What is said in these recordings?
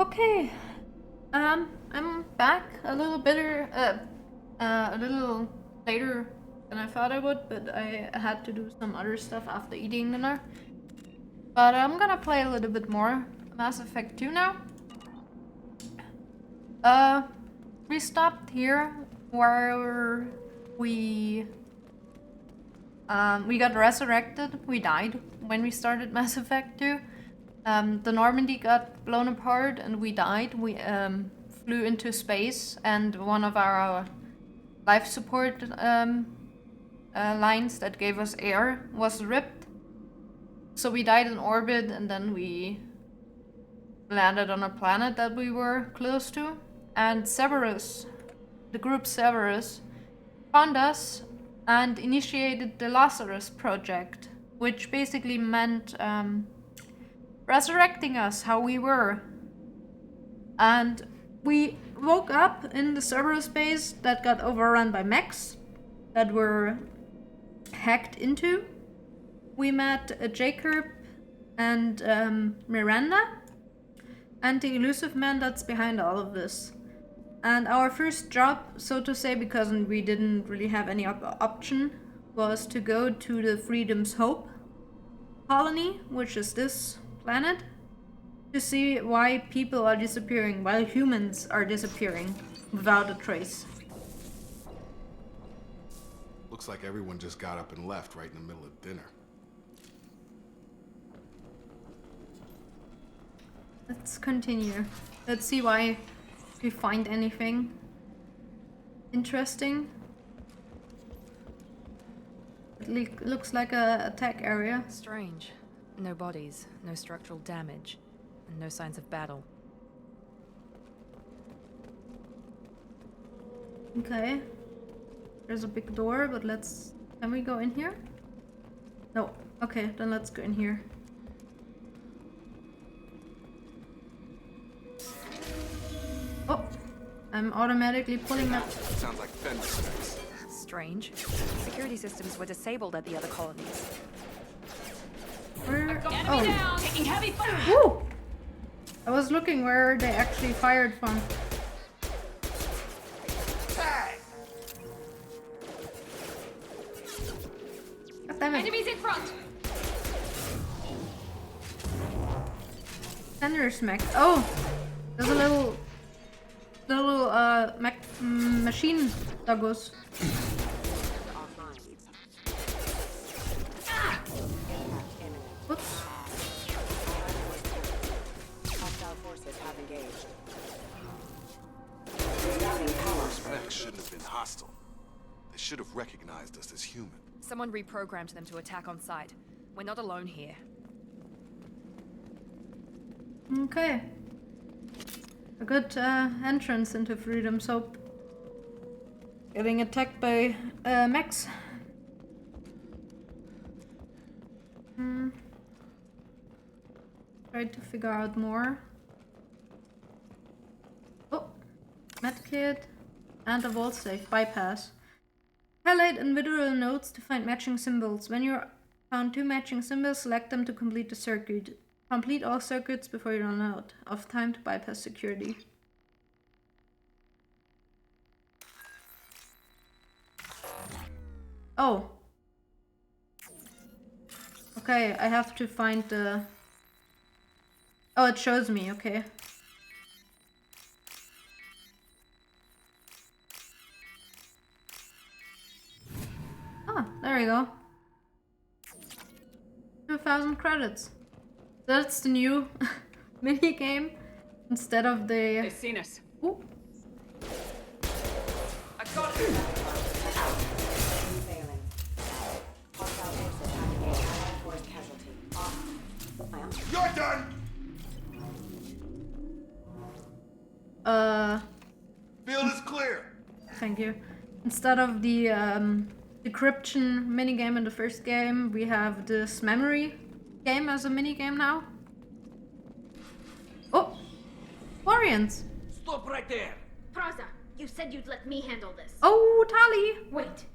Okay. I'm back a little a little later than I thought I would, but I had to do some other stuff after eating dinner. But I'm gonna play a little bit more Mass Effect 2 now. We stopped here where we got resurrected. We died when we started Mass Effect 2. The Normandy got blown apart and we died. We flew into space and one of our life support lines that gave us air was ripped. So we died in orbit and then we landed on a planet that we were close to. And Severus, the group Severus, found us and initiated the Lazarus Project, which basically meant resurrecting us how we were. And we woke up in the server space that got overrun by mechs that were hacked into. We met Jacob and Miranda and the elusive man that's behind all of this. And our first job, so to say, because we didn't really have any option, was to go to the Freedom's Hope colony, which is this planet, to see why people are disappearing, while humans are disappearing without a trace. Looks like everyone just got up and left right in the middle of dinner. Let's continue. Let's see why we find anything interesting. It looks like a attack area. Strange. No bodies, no structural damage, and no signs of battle. Okay. There's a big door, but can we go in here? No. Okay, then let's go in here. Oh, I'm automatically pulling up. Sounds like fence specs. Strange. Security systems were disabled at the other colonies. Where? Enemy down, taking heavy fire. Woo! I was looking where they actually fired from. God damn it. Enemies in front. Thunder smack. Oh! There's a little machine that goes. Whoops. Specs shouldn't have been hostile. They should have recognized us as human. Someone reprogrammed them to attack on sight. We're not alone here. Okay. A good entrance into Freedom's Hope. Getting attacked by mechs. Try to figure out more. Oh, medkit and a vault safe bypass. Highlight individual nodes to find matching symbols. When you found 2 matching symbols, select them to complete the circuit. Complete all circuits before you run out of time to bypass security. Oh. Okay, I have to find the... Oh, it shows me, okay. Ah, there you go. 2,000 credits. That's the new mini game instead of the. They've seen us. Ooh. I got it. You're done! Field is clear! Thank you. Instead of the decryption minigame in the first game, we have this memory game as a minigame now. Oh! Quarians! Stop right there! Praza, you said you'd let me handle this. Oh, Tali! Wait.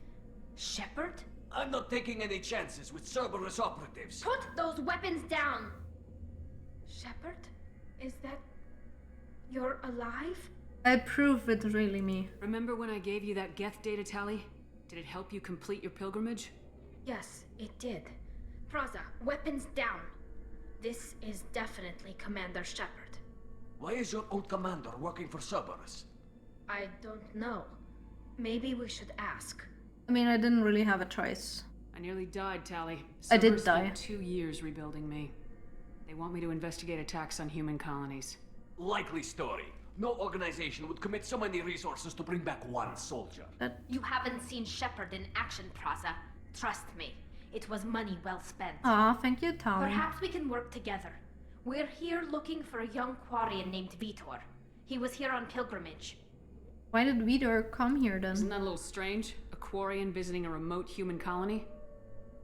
Shepard? I'm not taking any chances with Cerberus operatives. Put those weapons down! Shepard? Is that You're alive? I prove it's really me. Remember when I gave you that Geth data tally? Did it help you complete your pilgrimage? Yes, it did. Praza, weapons down. This is definitely Commander Shepard. Why is your old commander working for Cerberus? I don't know. Maybe we should ask. I mean, I didn't really have a choice. I nearly died, Tally. I did Cerberus spent die. 2 years rebuilding me. They want me to investigate attacks on human colonies. Likely story. No organization would commit so many resources to bring back one soldier. You haven't seen Shepard in action, Praza. Trust me, it was money well spent. Aw, thank you, Tali. Perhaps we can work together. We're here looking for a young Quarian named Vitor. He was here on pilgrimage. Why did Vidor come here Isn't then? that a little strange? A Quarian visiting a remote human colony?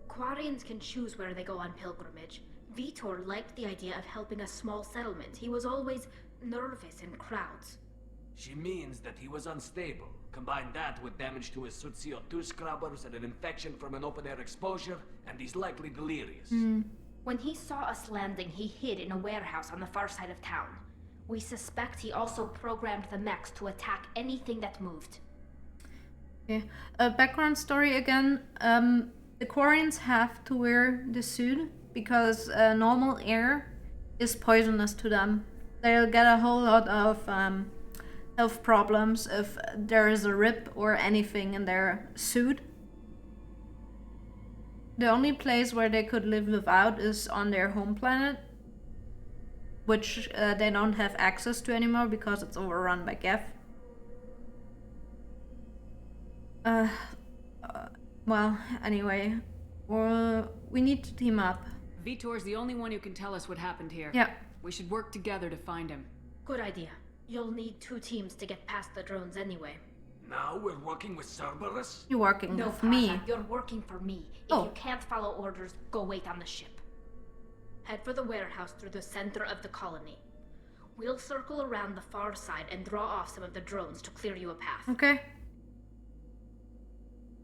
Quarians can choose where they go on pilgrimage. Vitor liked the idea of helping a small settlement. He was always nervous in crowds. She means that he was unstable. Combine that with damage to his suit CO2 scrubbers and an infection from an open-air exposure, and he's likely delirious. When he saw us landing, he hid in a warehouse on the far side of town. We suspect he also programmed the mechs to attack anything that moved. Okay. Background story again. The Quarians have to wear the suit because normal air is poisonous to them. They'll get a whole lot of health problems if there is a rip or anything in their suit. The only place where they could live without is on their home planet, which they don't have access to anymore because it's overrun by Geth. Well, anyway, we need to team up. Vitor's the only one who can tell us what happened here. Yeah. We should work together to find him. Good idea. You'll need 2 teams to get past the drones anyway. Now we're working with Cerberus? You're working No, with Praza, me. you're working for me. If Oh. you can't follow orders, go wait on the ship. Head for the warehouse through the center of the colony. We'll circle around the far side and draw off some of the drones to clear you a path. Okay.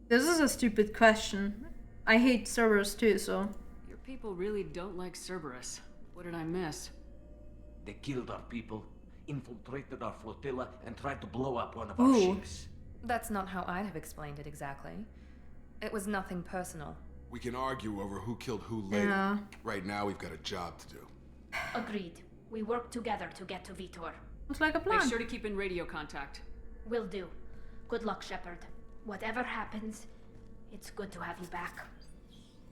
This is a stupid question. I hate servers too, so. Your people really don't like Cerberus. What did I miss? They killed our people, infiltrated our flotilla, and tried to blow up one of our Ooh. ships. That's not how I'd have explained it exactly. It was nothing personal. We can argue over who killed who later. Yeah. Right now, we've got a job to do. Agreed. We work together to get to Vitor. It's like a Make plan. sure to keep in radio contact. Will do. Good luck, Shepard. Whatever happens, it's good to have you back.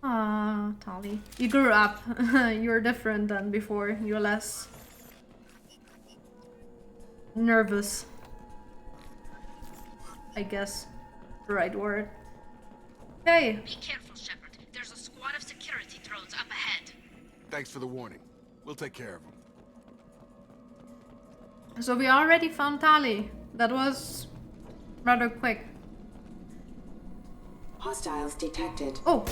Ah, Tali. You grew up. You're different than before. You're less nervous. I guess the right word. Okay. Be careful, Shepard. There's a squad of security drones up ahead. Thanks for the warning. We'll take care of them. So we already found Tali. That was rather quick. Hostiles detected. Oh.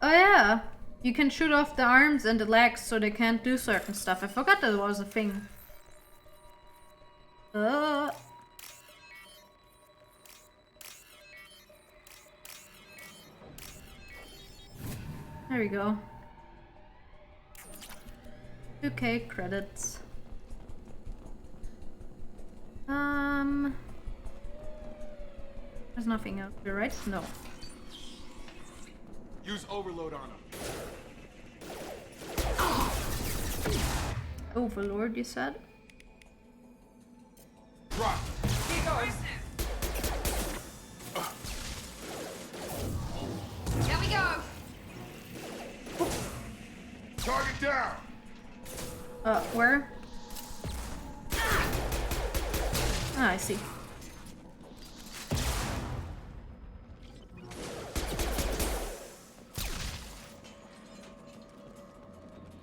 Oh yeah. You can shoot off the arms and the legs so they can't do certain stuff. I forgot that was a thing. There we go. 2K credits. There's nothing out there, right? No. Use overload on them. Overlord, you said? Drop. Here we go! Target down. Where? Ah, I see.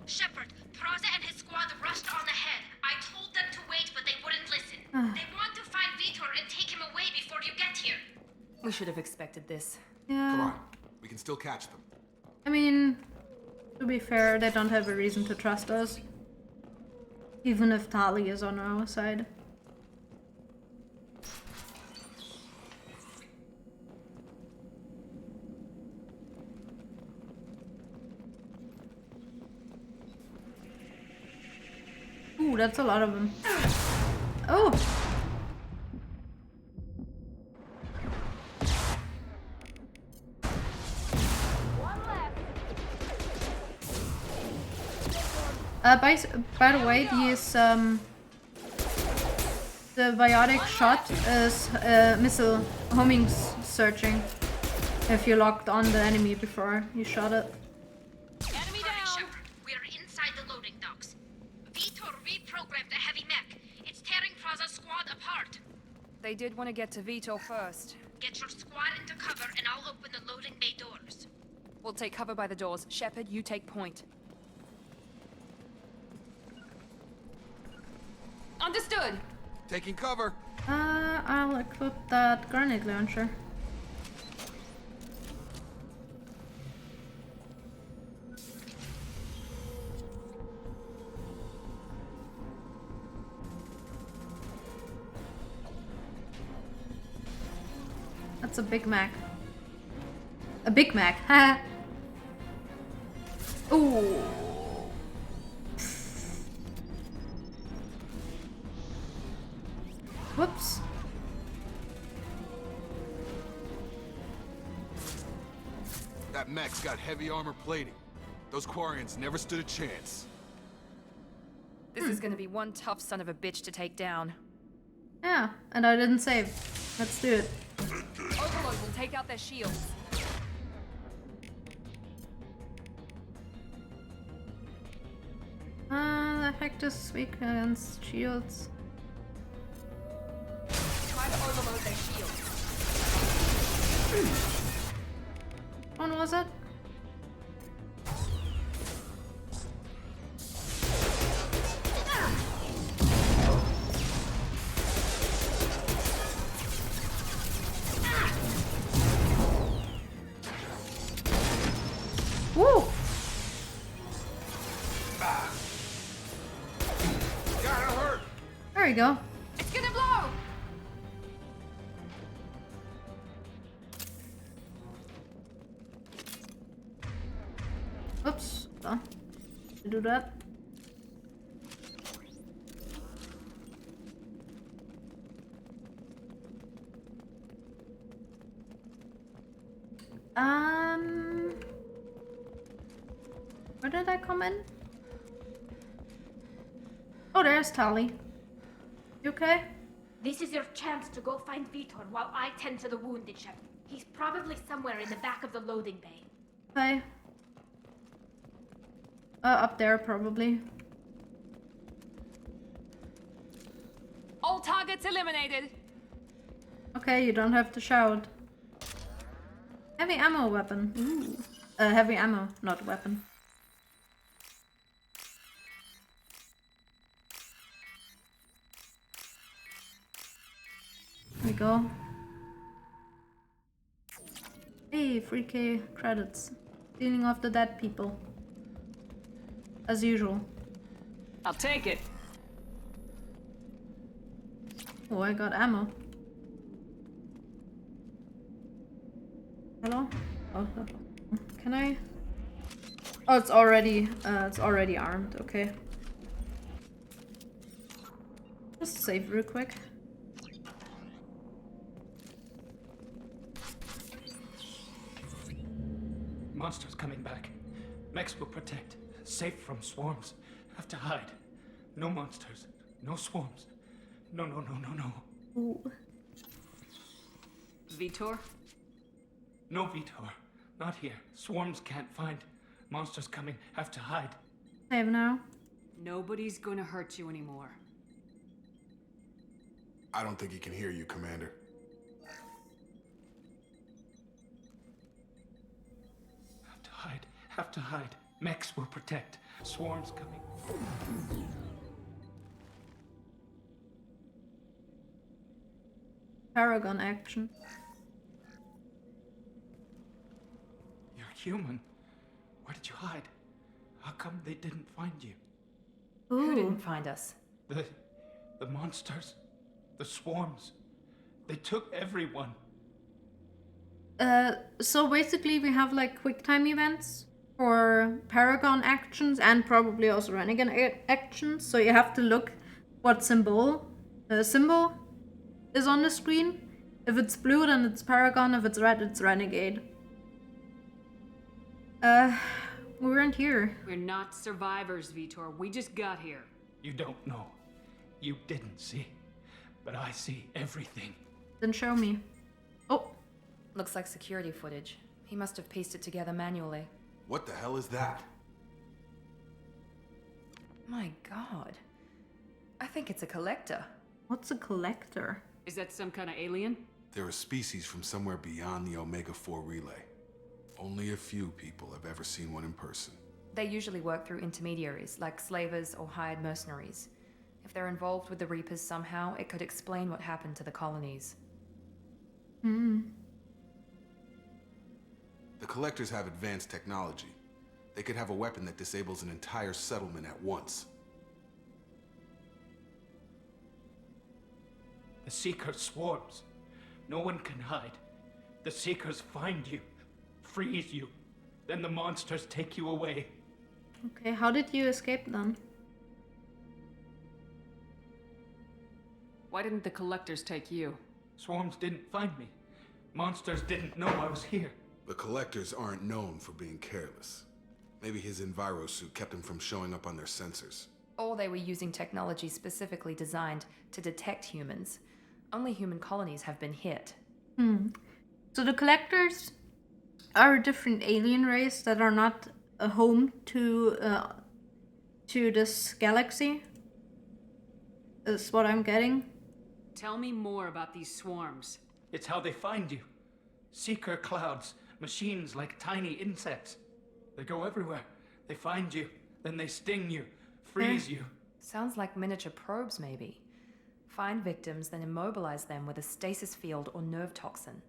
Shepard, Praza and his squad rushed on ahead. I told them to wait, but they wouldn't listen. They want to find Vitor and take him away before you get here. We should have expected this. Yeah. Come on. We can still catch them. I mean, to be fair, they don't have a reason to trust us. Even if Tali is on our side. Ooh, that's a lot of them. Oh! By the way, the biotic shot is missile homing searching. If you locked on the enemy before you shot it. Enemy down! We are inside the loading docks. Vitor reprogrammed the heavy mech. It's tearing Praza's squad apart. They did want to get to Vitor first. Get your squad into cover and I'll open the loading bay doors. We'll take cover by the doors. Shepard, you take point. Understood! Taking cover. I'll equip that grenade launcher. That's a Big Mac. A Big Mac, ha! Ooh. Whoops. That mech's got heavy armor plating. Those Quarians never stood a chance. This is gonna be one tough son of a bitch to take down. Yeah, and I didn't save. Let's do it. Overload will take out their shields. The effect is weak against shields. Try to overload their shields. One was it? Woo! Gotta hurt. There you go. It's gonna blow! Oops. Oh. Do that. Where did I come in? Oh, there's Tali. You okay? This is your chance to go find Vitor while I tend to the wounded ship. He's probably somewhere in the back of the loading bay. Okay. Up there probably. All targets eliminated! Okay, you don't have to shout. Heavy ammo weapon. Ooh. Heavy ammo, not weapon. There we go. Hey, 3k credits. Dealing off the dead people. As usual. I'll take it. Oh, I got ammo. Hello? Oh, can I? Oh, it's already armed. Okay. Just save real quick. Monsters coming back. Mechs will protect. Safe from swarms. Have to hide. No monsters. No swarms. No. Ooh. Vitor? No Vitor. Not here. Swarms can't find. Monsters coming. Have to hide. Save now. Nobody's gonna hurt you anymore. I don't think he can hear you, Commander. Have to hide. Have to hide. Mechs will protect. Swarms coming. Paragon action. You're human. Where did you hide? How come they didn't find you? Who Ooh. didn't find us? The monsters. The swarms. They took everyone. So basically we have like quick time events for Paragon actions and probably also Renegade actions. So you have to look what symbol is on the screen. If it's blue, then it's Paragon. If it's red, it's Renegade. We weren't here. We're not survivors, Vitor. We just got here. You don't know. You didn't see. But I see everything. Then show me. Oh, Looks like security footage. He must have pieced it together manually. What the hell is that? My god. I think it's a collector. what's a collector? Is that some kind of alien? They're a species from somewhere beyond the Omega-4 relay. Only a few people have ever seen one in person. They usually work through intermediaries, like slavers or hired mercenaries. If they're involved with the Reapers somehow, it could explain what happened to the colonies. The Collectors have advanced technology. They could have a weapon that disables an entire settlement at once. The Seeker swarms. No one can hide. The Seekers find you, freeze you. Then the monsters take you away. Okay, how did you escape then? Why didn't the collectors take you? Swarms didn't find me. Monsters didn't know I was here. The Collectors aren't known for being careless. Maybe his envirosuit kept him from showing up on their sensors. Or they were using technology specifically designed to detect humans. Only human colonies have been hit. So the collectors are a different alien race that are not a home to this galaxy. Is what I'm getting. Tell me more about these swarms. It's how they find you. Seeker clouds, machines like tiny insects. They go everywhere. They find you, then they sting you, freeze you. Sounds like miniature probes, maybe. Find victims, then immobilize them with a stasis field or nerve toxin.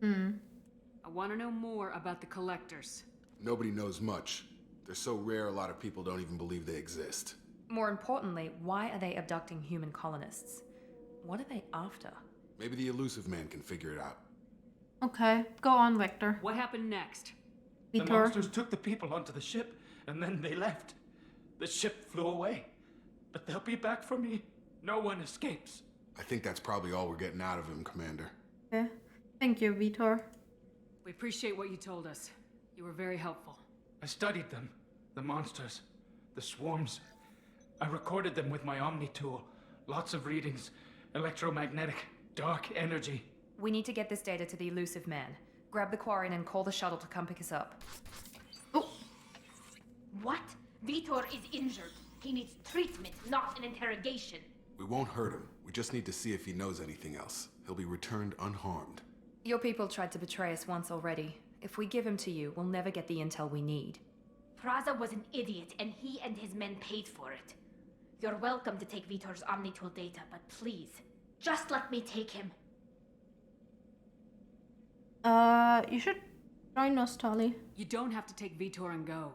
I want to know more about the collectors. Nobody knows much. They're so rare a lot of people don't even believe they exist. More importantly, why are they abducting human colonists? What are they after? Maybe the Elusive Man can figure it out. Okay, go on, Vector. What happened next? The Vitor. monsters took the people onto the ship, and then they left. The ship flew away. But they'll be back for me. No one escapes. I think that's probably all we're getting out of him, Commander. Okay. Thank you, Vitor. We appreciate what you told us. You were very helpful. I studied them. The monsters. The swarms. I recorded them with my Omni tool. Lots of readings. Electromagnetic. Dark energy. We need to get this data to the Elusive Man. Grab the Quarian and call the shuttle to come pick us up. What? Vitor is injured. He needs treatment, not an interrogation. We won't hurt him. We just need to see if he knows anything else. He'll be returned unharmed. Your people tried to betray us once already. If we give him to you, we'll never get the intel we need. Praza was an idiot, and he and his men paid for it. You're welcome to take Vitor's Omnitool data, but please, just let me take him. You should join us, Tali. You don't have to take Vitor and go.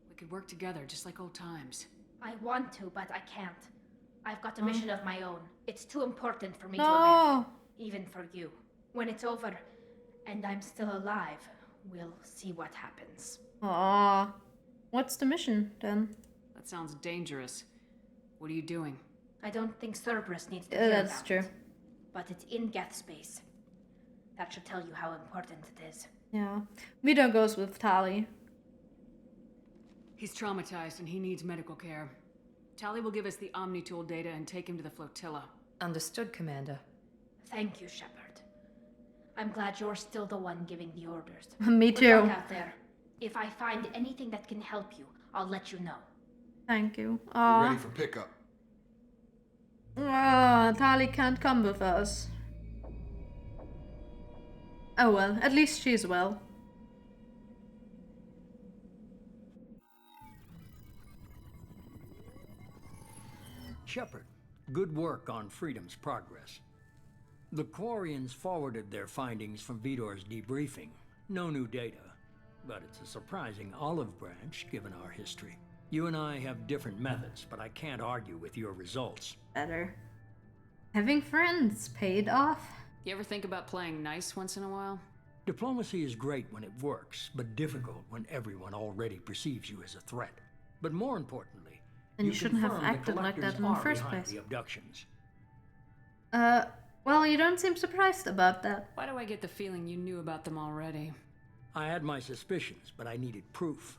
We could work together just like old times. I want to, but I can't. I've got a mission of my own. It's too important for me to No. abandon. Even for you. When it's over, and I'm still alive, we'll see what happens. Aw. What's the mission, then? That sounds dangerous. What are you doing? I don't think Cerberus needs to hear That's about true. it. But it's in Geth space. That should tell you how important it is. Yeah. Vitor goes with Tali. He's traumatized and he needs medical care. Tali will give us the Omnitool data and take him to the flotilla. Understood, Commander. Thank you, Shepard. I'm glad you're still the one giving the orders. Me Good luck too. out there. If I find anything that can help you, I'll let you know. Thank you. Be ready for pickup. Tali can't come with us. Oh well, at least she's well. Shepard, good work on Freedom's progress. The Quarians forwarded their findings from Vitor's debriefing. No new data, but it's a surprising olive branch given our history. You and I have different methods, but I can't argue with your results. Better. Having friends paid off. You ever think about playing nice once in a while? Diplomacy is great when it works, but difficult when everyone already perceives you as a threat. But more importantly, Then you shouldn't have confirm the acted like that collectors in the are first behind place. the abductions. Well, you don't seem surprised about that. Why do I get the feeling you knew about them already? I had my suspicions, but I needed proof.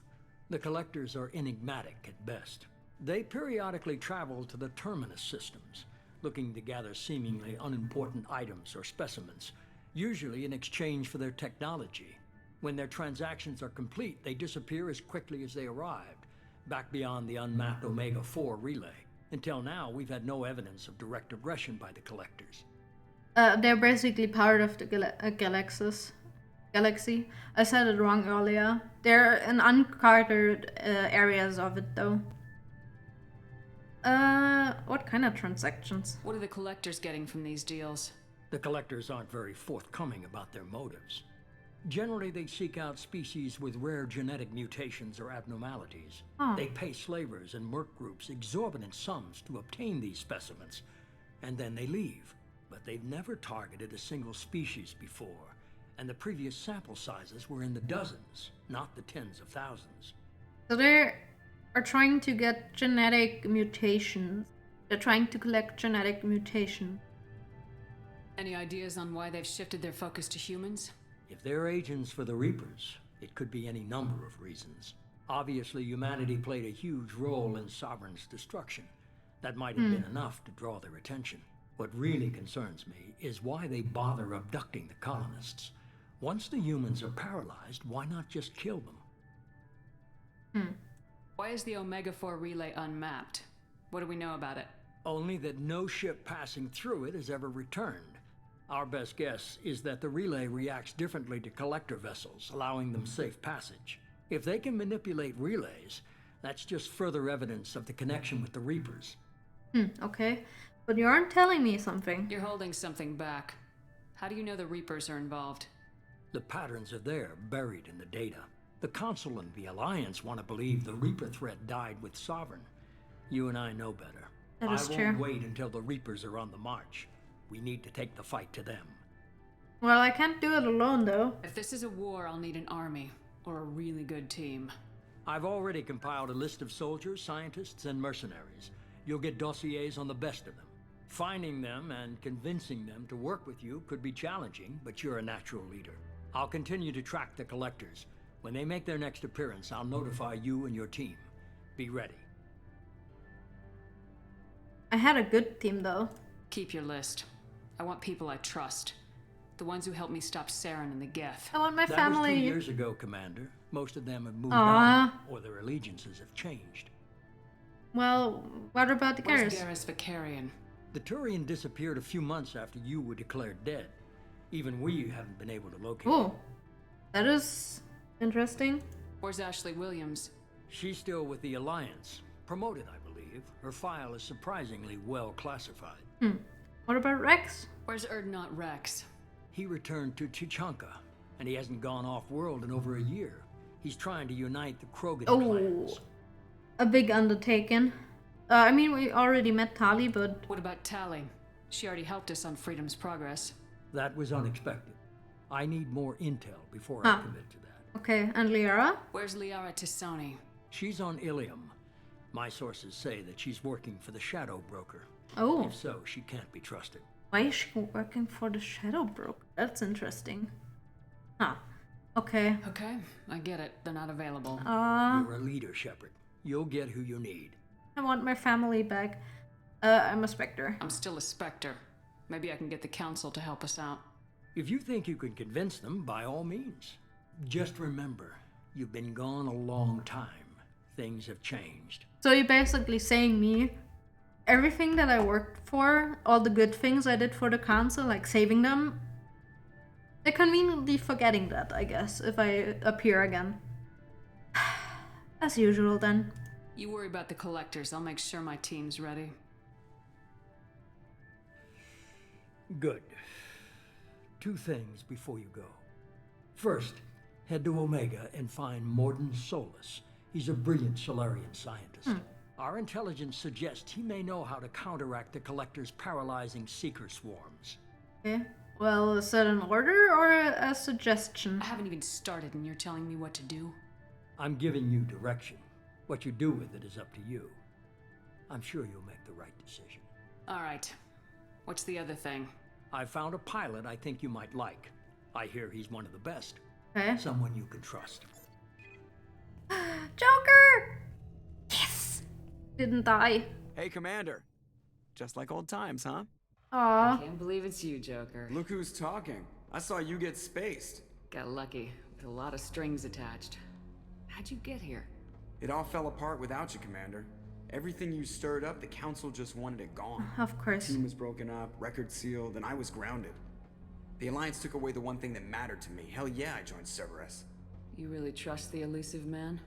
The collectors are enigmatic at best. They periodically travel to the terminus systems, looking to gather seemingly unimportant items or specimens, usually in exchange for their technology. When their transactions are complete, they disappear as quickly as they arrived, back beyond the unmapped Omega-4 relay. Until now, we've had no evidence of direct aggression by the collectors. They're basically part of the galaxy. I said it wrong earlier. They're in uncharted areas of it, though. What kind of transactions? What are the collectors getting from these deals? The collectors aren't very forthcoming about their motives. Generally, they seek out species with rare genetic mutations or abnormalities. Oh. They pay slavers and merc groups exorbitant sums to obtain these specimens, and then they leave. But they've never targeted a single species before, and the previous sample sizes were in the dozens, not the tens of thousands. So they are trying to get genetic mutations. They're trying to collect genetic mutations. Any ideas on why they've shifted their focus to humans? If they're agents for the Reapers, it could be any number of reasons. Obviously, humanity played a huge role in Sovereign's destruction. That might have been enough to draw their attention. What really concerns me is why they bother abducting the colonists. Once the humans are paralyzed, why not just kill them? Why is the Omega-4 relay unmapped? What do we know about it? Only that no ship passing through it has ever returned. Our best guess is that the relay reacts differently to collector vessels, allowing them safe passage. If they can manipulate relays, that's just further evidence of the connection with the Reapers. Okay. But you aren't telling me something. You're holding something back. How do you know the Reapers are involved? The patterns are there, buried in the data. The Council and the Alliance want to believe the Reaper threat died with Sovereign. You and I know better. That is I true. won't wait until the Reapers are on the march. We need to take the fight to them. Well, I can't do it alone, though. If this is a war, I'll need an army, or a really good team. I've already compiled a list of soldiers, scientists, and mercenaries. You'll get dossiers on the best of them. Finding them and convincing them to work with you could be challenging, but you're a natural leader. I'll continue to track the collectors. When they make their next appearance, I'll notify you and your team. Be ready. I had a good team, though. Keep your list. I want people I trust. The ones who helped me stop Saren and the Geth. I want my That family. was 2 years ago, Commander. Most of them have moved Aw. on, or their allegiances have changed. Well, what about the Where's Garrus? Garrus Vicarian? The Turian disappeared a few months after you were declared dead. Even we haven't been able to locate her. Oh, that is interesting. Where's Ashley Williams? She's still with the Alliance. Promoted, I believe. Her file is surprisingly well classified. What about Rex? Where's Erdnot Rex? He returned to Chichanka, and he hasn't gone off-world in over a year. He's trying to unite the Krogan clans. A big undertaking. I mean, we already met Tali, but What about Tali? She already helped us on Freedom's Progress. That was unexpected. I need more intel before I commit to that. okay. And Liara? Where's Liara Tisoni? She's on Ilium. My sources say that she's working for the Shadow Broker. Oh, If so, she can't be trusted. why is she working for the Shadow Broker? That's interesting. Huh. Okay. Okay, I get it. They're not available. You're a leader, Shepard. You'll get who you need. I want my family back. I'm a Spectre. I'm still a Spectre. Maybe I can get the Council to help us out. If you think you can convince them, by all means. Just remember, you've been gone a long time. Things have changed. So you're basically saying me, everything that I worked for, all the good things I did for the council, like saving them, they're conveniently forgetting that, I guess, if I appear again. As usual, then. You worry about the collectors. I'll make sure my team's ready. Good. 2 things before you go. First, head to Omega and find Morden Solus. He's a brilliant Solarian scientist. Our intelligence suggests he may know how to counteract the Collector's paralyzing seeker swarms. Okay. Well, is that an order or a suggestion? I haven't even started and you're telling me what to do? I'm giving you direction. What you do with it is up to you. I'm sure you'll make the right decision. Alright. What's the other thing? I found a pilot I think you might like. I hear he's one of the best. Okay. Someone you can trust. Joker! Yes! Didn't die. Hey, Commander. Just like old times, huh? Aw. Can't believe it's you, Joker. Look who's talking. I saw you get spaced. Got lucky, with a lot of strings attached. How'd you get here? It all fell apart without you, Commander. Everything you stirred up, the Council just wanted it gone. Of course. Team was broken up, record sealed, and I was grounded. The Alliance took away the one thing that mattered to me. Hell yeah, I joined Cerberus. You really trust the elusive man?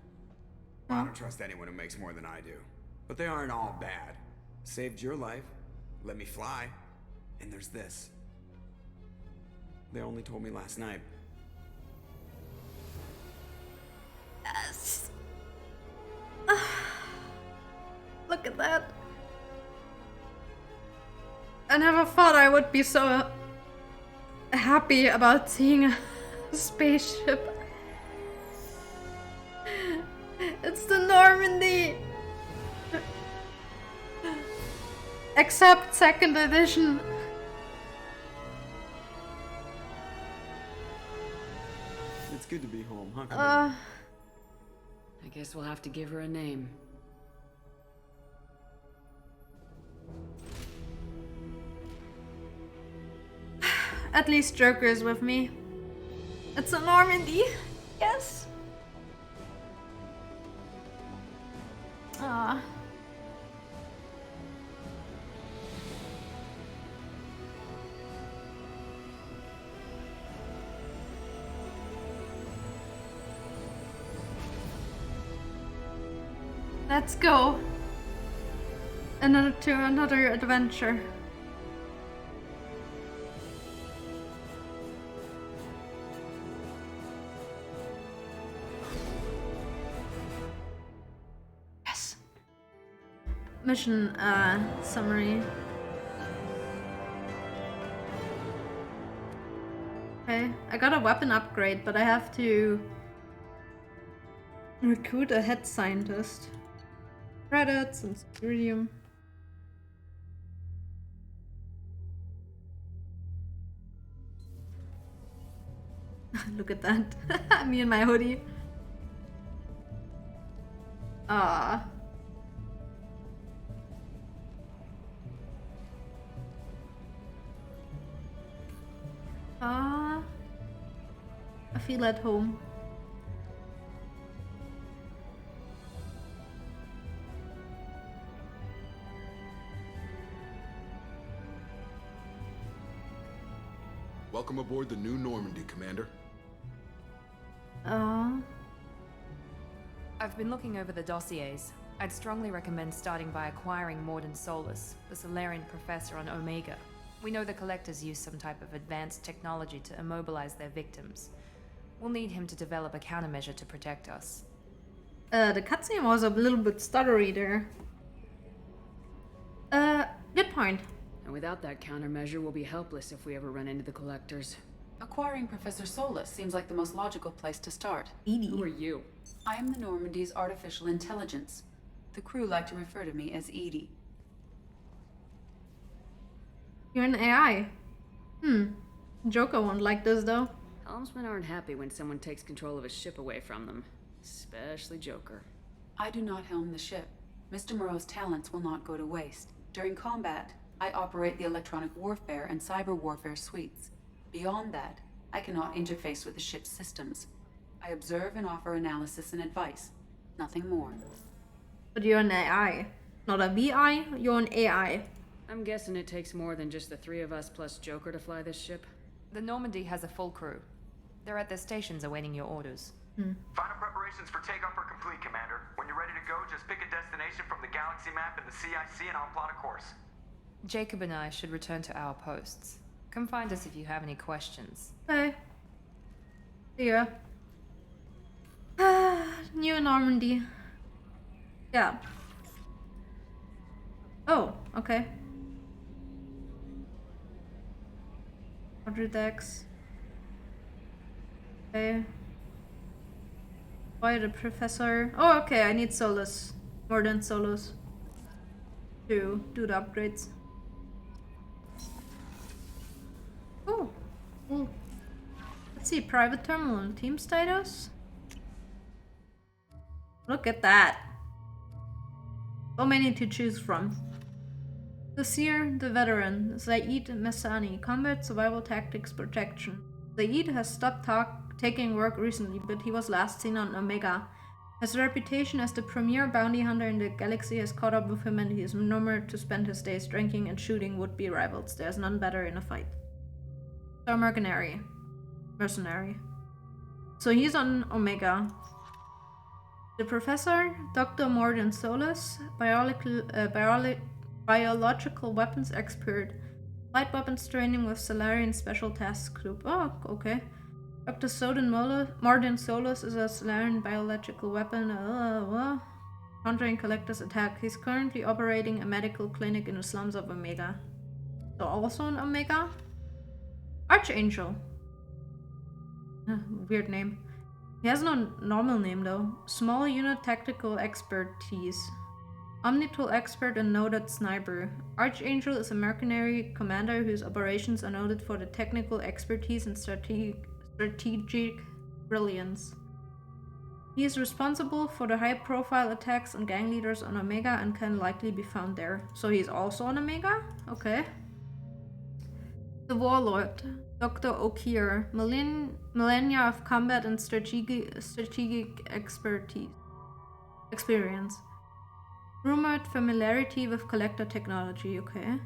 I don't trust anyone who makes more than I do. But they aren't all bad. Saved your life, let me fly, and there's this. They only told me last night. Yes. Look at that. I never thought I would be so happy about seeing a spaceship. It's the Normandy. Except second edition. It's good to be home, huh, Commander? I guess we'll have to give her a name. At least Joker is with me. It's a Normandy. Yes. Ah. Let's go. Another adventure. Yes. Mission summary. Okay, I got a weapon upgrade, but I have to recruit a head scientist. Credits and Iridium. Look at that. Me and my hoodie. Ah. I feel at home. Welcome aboard the new Normandy, Commander. I've been looking over the dossiers. I'd strongly recommend starting by acquiring Morden Solus, the Solarian professor on Omega. We know the Collectors use some type of advanced technology to immobilize their victims. We'll need him to develop a countermeasure to protect us. The cutscene was a little bit stuttery there. Good point. And without that countermeasure, we'll be helpless if we ever run into the Collectors. Acquiring Professor Solus seems like the most logical place to start. Who are you? I am the Normandy's artificial intelligence. The crew like to refer to me as Edie. You're an AI. Joker won't like this though. Helmsmen aren't happy when someone takes control of a ship away from them. Especially Joker. I do not helm the ship. Mr. Moreau's talents will not go to waste. During combat, I operate the electronic warfare and cyber warfare suites. Beyond that, I cannot interface with the ship's systems. I observe and offer analysis and advice. Nothing more. But you're an AI. Not a VI, you're an AI. I'm guessing it takes more than just the three of us plus Joker to fly this ship. The Normandy has a full crew. They're at their stations awaiting your orders. Final preparations for takeoff are complete, Commander. When you're ready to go, just pick a destination from the galaxy map and the CIC and I'll plot a course. Jacob and I should return to our posts. Come find us if you have any questions. Okay. See ya. New Normandy. Yeah. Oh, okay. Quadridex. Okay. Why the professor? Oh, okay, I need Solus. More than Solus. To do the upgrades. Oh, cool. Let's see, private terminal and team status. Look at that. So many to choose from. The Seer, the Veteran, Zaid Messani, Combat Survival Tactics Protection. Zaid has stopped taking work recently, but he was last seen on Omega. His reputation as the premier bounty hunter in the galaxy has caught up with him, and he is rumored to spend his days drinking and shooting would-be rivals. There's none better in a fight. So mercenary. So he's on Omega. The professor, Dr. Morgan Solus, biological weapons expert, light weapons training with Solarian Special Task Group. Oh, okay. Dr. Morgan Solus is a Solarian biological weapon, countering Collector's attack. He's currently operating a medical clinic in the slums of Omega. So also on Omega? Archangel. Weird name. He has no normal name though. Small unit tactical expertise. Omnitool expert and noted sniper. Archangel is a mercenary commander whose operations are noted for the technical expertise and strategic brilliance. He is responsible for the high-profile attacks on gang leaders on Omega and can likely be found there. So he's also on Omega? Okay. The Warlord. Dr. O'Keir, millennia of combat and strategic experience. Rumored familiarity with collector technology, okay.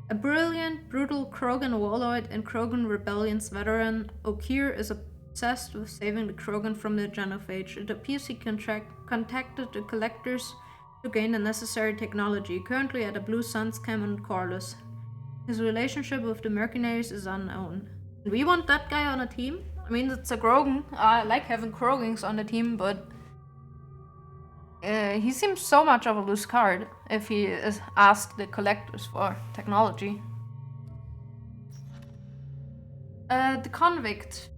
A brilliant, brutal Krogan warlord and Krogan rebellions veteran, O'Keir is obsessed with saving the Krogan from the genophage. It appears he contacted the collectors to gain the necessary technology, currently at the Blue Suns camp on Corlys. His relationship with the mercenaries is unknown. We want that guy on a team? I mean, it's a Krogan. I like having Krogans on the team, but he seems so much of a loose card if he is asked the collectors for technology. The convict.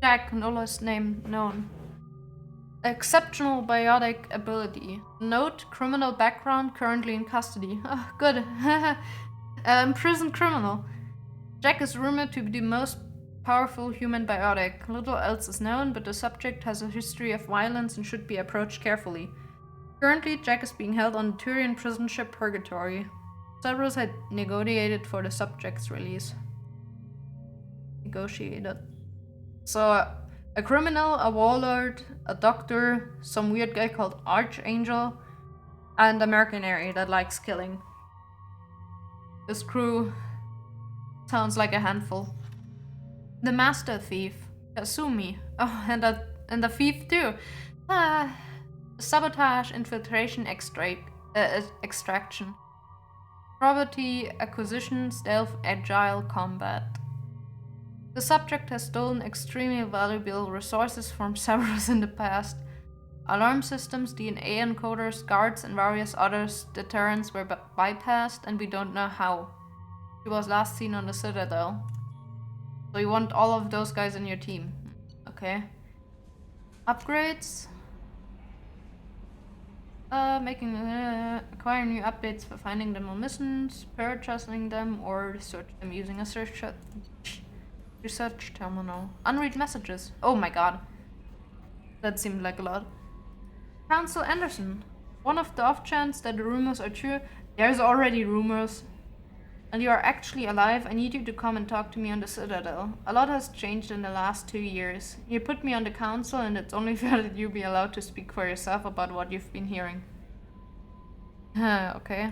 Jack, no less name known. Exceptional biotic ability. Note, criminal background, currently in custody. Oh, good. Imprisoned criminal. Jack is rumored to be the most powerful human biotic. Little else is known, but the subject has a history of violence and should be approached carefully. Currently, Jack is being held on the Turian prison ship Purgatory. Cerberus had negotiated for the subject's release. So, a criminal, a warlord, a doctor, some weird guy called Archangel, and a mercenary that likes killing. This crew sounds like a handful. The Master Thief, Kasumi. Oh, and the thief too. Sabotage, infiltration, extraction. Property, acquisition, stealth, agile, combat. The subject has stolen extremely valuable resources from Cerberus in the past. Alarm systems, DNA encoders, guards, and various other deterrents were bypassed, and we don't know how. He was last seen on the Citadel. So you want all of those guys in your team. Okay. Upgrades. Acquire new updates for finding them on missions, purchasing them, or research them using a research terminal. Unread messages. Oh my god. That seemed like a lot. Council Anderson. One of the off chance that the rumors are true. There's already rumors. And you are actually alive. I need you to come and talk to me on the Citadel. A lot has changed in the last 2 years. You put me on the council, and it's only fair that you be allowed to speak for yourself about what you've been hearing. Okay.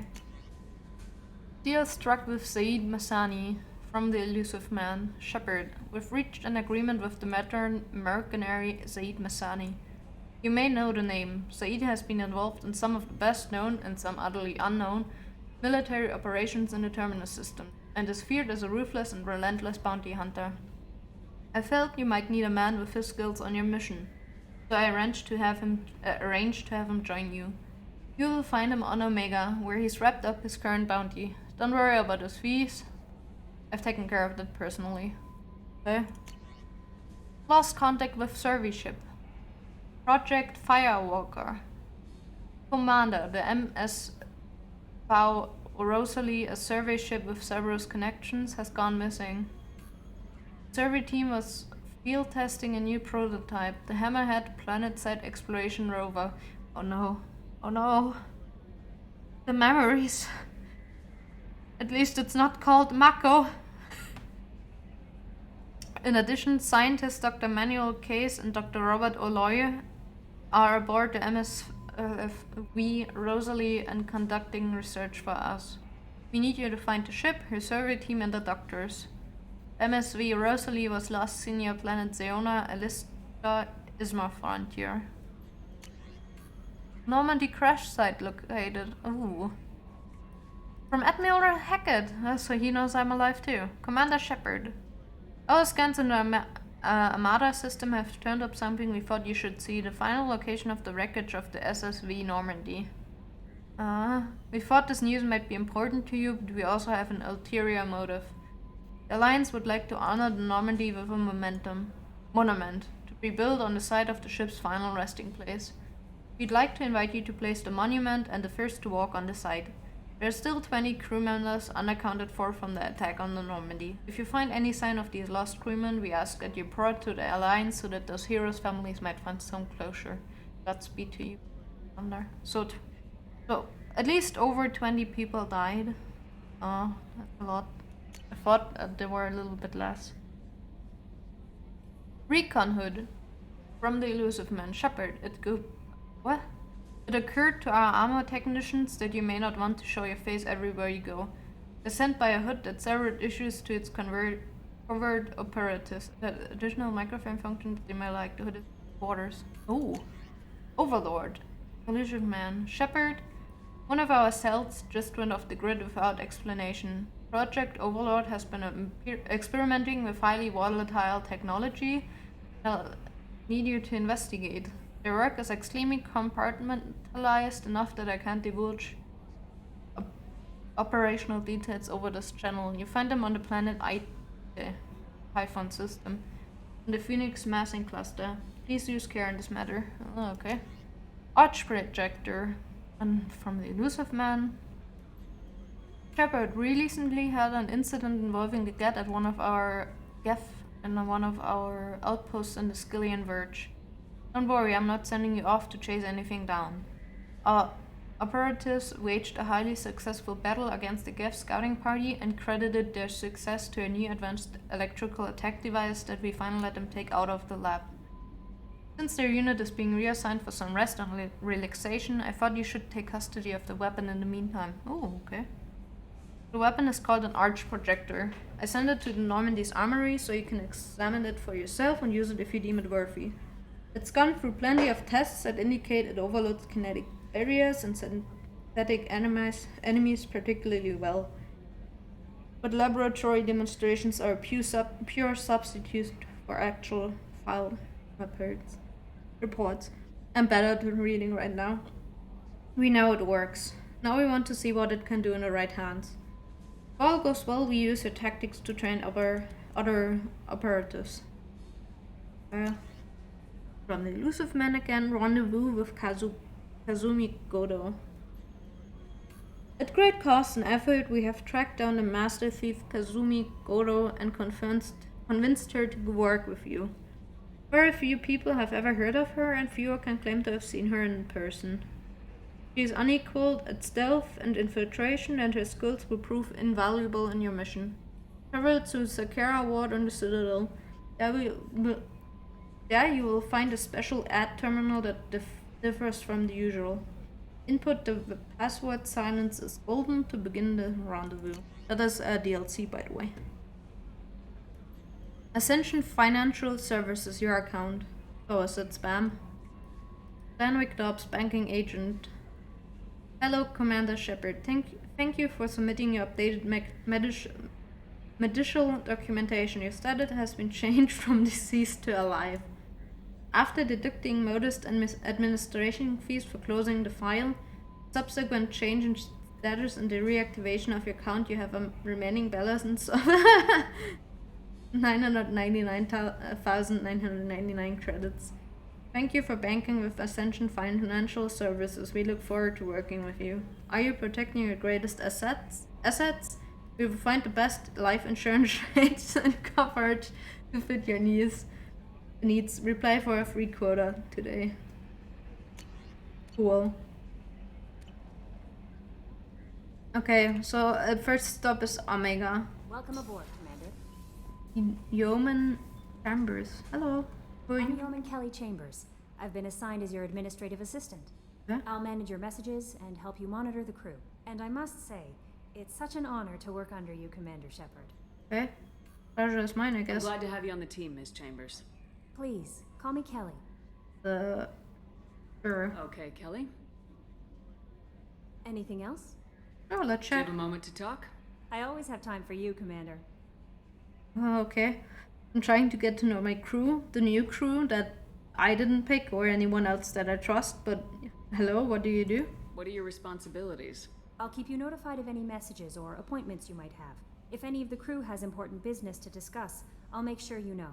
Deal struck with Zaid Massani from the Elusive Man, Shepard. We've reached an agreement with the mercenary Zaid Massani. You may know the name. Zaid has been involved in some of the best known and some utterly unknown military operations in the Terminus system, and is feared as a ruthless and relentless bounty hunter. I felt you might need a man with his skills on your mission, so I arranged to have him join you. You will find him on Omega, where he's wrapped up his current bounty. Don't worry about his fees. I've taken care of that personally. Okay. Lost contact with survey ship. Project Firewalker. Commander, the MSV Rosalie, a survey ship with Cerberus connections, has gone missing. The survey team was field testing a new prototype, the Hammerhead planet-side exploration rover. Oh no. Oh no. The memories. At least it's not called Mako. In addition, scientists Dr. Manuel Case and Dr. Robert O'Loy are aboard the MSV Rosalie and conducting research for us. We need you to find the ship, her survey team, and the doctors. MSV Rosalie was last seen near planet Zeona, Alista, Isma Frontier. Normandy crash site located. Ooh. From Admiral Hackett, so he knows I'm alive too. Commander Shepard. Our scans in the Armada system have turned up something we thought you should see, the final location of the wreckage of the SSV Normandy. We thought this news might be important to you, but we also have an ulterior motive. The Alliance would like to honor the Normandy with a monument, to be built on the site of the ship's final resting place. We'd like to invite you to place the monument and the first to walk on the site. There are still 20 crew members unaccounted for from the attack on the Normandy. If you find any sign of these lost crewmen, we ask that you report to the Alliance so that those heroes' families might find some closure. Godspeed to you, Commander. So at least over 20 people died. That's a lot. I thought there were a little bit less. Recon Hood. From the Elusive Man. Shepard, what? It occurred to our armor technicians that you may not want to show your face everywhere you go. They're sent by a hood that severed issues to its covert operatives. The additional microphone function that they may like. The hood is quarters. Oh. Overlord. Elusive Man. Shepard. One of our cells just went off the grid without explanation. Project Overlord has been experimenting with highly volatile technology. I'll need you to investigate. Their work is extremely compartmentalized enough that I can't divulge operational details over this channel. You find them on the planet Python system, in the Phoenix massing cluster. Please use care in this matter. Oh, okay. Arch projector. And from the Elusive Man. Shepard, we recently had an incident involving the Geth at one of our outposts in the Skillian Verge. Don't worry, I'm not sending you off to chase anything down. Our operatives waged a highly successful battle against the Geth scouting party and credited their success to a new advanced electrical attack device that we finally let them take out of the lab. Since their unit is being reassigned for some rest and relaxation, I thought you should take custody of the weapon in the meantime. Oh, okay. The weapon is called an Arch Projector. I sent it to the Normandy's armory so you can examine it for yourself and use it if you deem it worthy. It's gone through plenty of tests that indicate it overloads kinetic barriers and synthetic enemies particularly well. But laboratory demonstrations are a pure substitute for actual file reports. I'm better than reading right now. We know it works. Now we want to see what it can do in the right hands. If all goes well, we use your tactics to train other operatives. From the Elusive Man again, rendezvous with Kazumi Godo. At great cost and effort, we have tracked down the master thief Kazumi Godo and convinced her to work with you. Very few people have ever heard of her, and fewer can claim to have seen her in person. She is unequaled at stealth and infiltration, and her skills will prove invaluable in your mission. Travel to Sakara Ward on the Citadel. There you will find a special ad terminal that differs from the usual. Input the password silence is golden to begin the rendezvous. That is a DLC, by the way. Ascension Financial Services, your account. Oh, is that spam? Danwick Dobbs, banking agent. Hello, Commander Shepard. Thank you for submitting your updated medical documentation. Your status has been changed from deceased to alive. After deducting modest administration fees for closing the file, subsequent change in status and the reactivation of your account, you have a remaining balance of 999,999 credits. Thank you for banking with Ascension Financial Services. We look forward to working with you. Are you protecting your greatest assets? We will find the best life insurance rates and coverage to fit your needs. Reply for a free quota today. Cool. Okay, so first stop is Omega. Welcome aboard, Commander. Yeoman Chambers. Hello. Who are I'm you? Yeoman Kelly Chambers. I've been assigned as your administrative assistant. Yeah? I'll manage your messages and help you monitor the crew. And I must say, it's such an honor to work under you, Commander Shepard. Okay. Pleasure is mine, I I'm guess. glad to have you on the team, Miss Chambers. Please, call me Kelly. Sure. Okay, Kelly. Anything else? Oh, let's Do you chat. have a moment to talk? I always have time for you, Commander. Oh, okay. I'm trying to get to know my crew, the new crew that I didn't pick or anyone else that I trust, but hello, what do you do? What are your responsibilities? I'll keep you notified of any messages or appointments you might have. If any of the crew has important business to discuss, I'll make sure you know.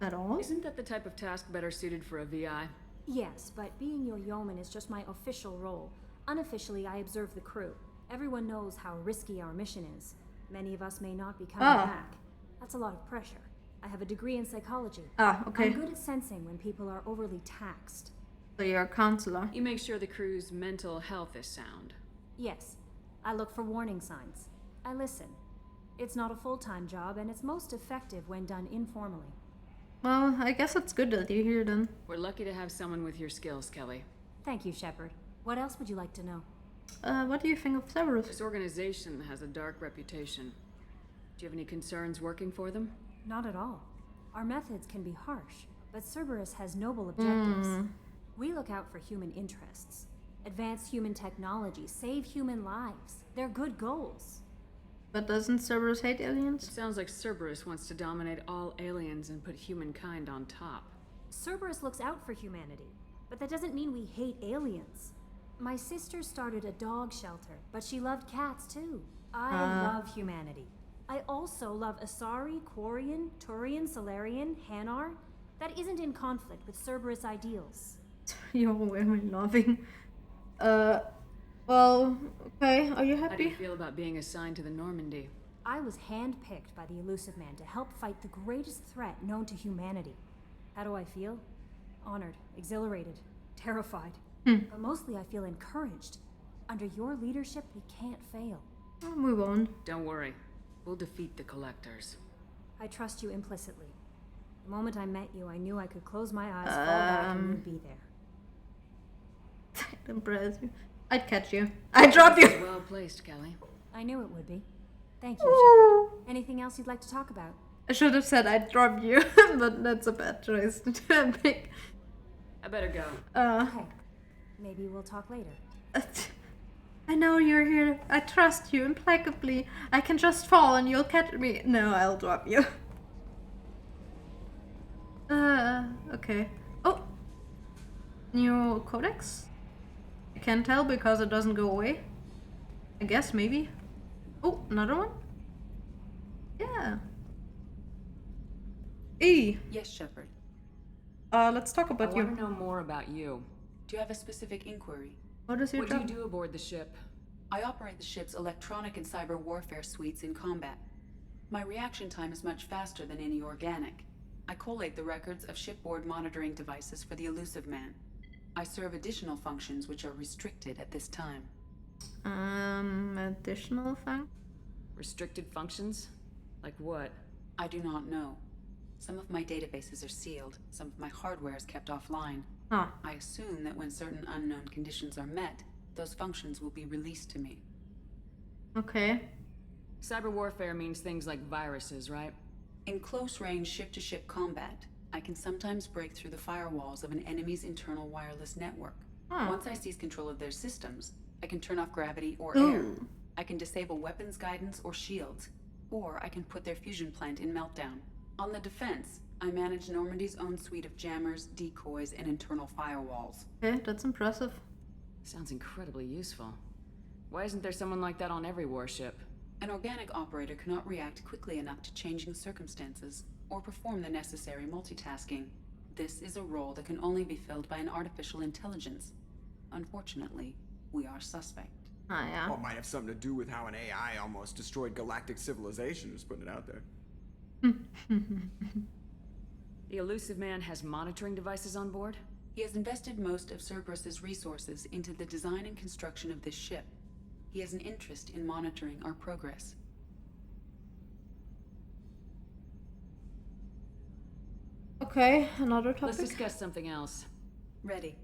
At all? Isn't that the type of task better suited for a VI? Yes, but being your yeoman is just my official role. Unofficially, I observe the crew. Everyone knows how risky our mission is. Many of us may not be coming back. That's a lot of pressure. I have a degree in psychology. Okay. I'm good at sensing when people are overly taxed. So you're a counselor. You make sure the crew's mental health is sound. Yes, I look for warning signs. I listen. It's not a full-time job, and it's most effective when done informally. Well, I guess it's good that you're here then. We're lucky to have someone with your skills, Kelly. Thank you, Shepard. What else would you like to know? What do you think of Severus? This organization has a dark reputation. Do you have any concerns working for them? Not at all. Our methods can be harsh, but Cerberus has noble objectives. We look out for human interests. Advance human technology, save human lives. They're good goals. But doesn't Cerberus hate aliens? It sounds like Cerberus wants to dominate all aliens and put humankind on top. Cerberus looks out for humanity, but that doesn't mean we hate aliens. My sister started a dog shelter, but she loved cats too. I love humanity. I also love Asari, Quarian, Turian, Solarian, Hanar. That isn't in conflict with Cerberus ideals. You're women loving. Well, okay, are you How do happy? you feel about being assigned to the Normandy? I was handpicked by the Elusive Man to help fight the greatest threat known to humanity. How do I feel? Honored, exhilarated, terrified. But mostly I feel encouraged. Under your leadership, we can't fail. I'll move on. Don't worry. We'll defeat the Collectors. I trust you implicitly. The moment I met you, I knew I could close my eyes, fall back, and you'd be there. I'd impress you. I'd catch you. I'd drop you. Well placed, Kelly. I knew it would be. Thank you, Shepard. Anything else you'd like to talk about? I should have said I'd drop you, but that's a bad choice to pick. I better go. Okay. Maybe we'll talk later. I know you're here. I trust you implacably. I can just fall and you'll catch me. No, I'll drop you. Okay. Oh! New codex? I can't tell because it doesn't go away. I guess, maybe. Oh, another one? Yeah. E. Yes, Shepard. Let's talk I about want you. to know more about you. Do you have a specific inquiry? What is your What do job? you do aboard the ship? I operate the ship's electronic and cyber warfare suites in combat. My reaction time is much faster than any organic. I collate the records of shipboard monitoring devices for the Elusive Man. I serve additional functions which are restricted at this time. Additional thing? Restricted functions? Like what? I do not know. Some of my databases are sealed, some of my hardware is kept offline. Huh. I assume that when certain unknown conditions are met, those functions will be released to me. Okay. Cyber warfare means things like viruses, right? In close-range ship-to-ship combat, I can sometimes break through the firewalls of an enemy's internal wireless network. Huh. Once I seize control of their systems, I can turn off gravity or Ooh. air. I can disable weapons guidance or shields, or I can put their fusion plant in meltdown. On the defense, I manage Normandy's own suite of jammers, decoys, and internal firewalls. Okay, that's impressive. Sounds incredibly useful. Why isn't there someone like that on every warship? An organic operator cannot react quickly enough to changing circumstances or perform the necessary multitasking. This is a role that can only be filled by an artificial intelligence. Unfortunately, we are suspect. Ah, yeah. Well, it might have something to do with how an AI almost destroyed galactic civilization, just putting it out there. The elusive man has monitoring devices on board? He has invested most of Cerberus's resources into the design and construction of this ship. He has an interest in monitoring our progress. Okay, another topic. Let's discuss something else. Ready.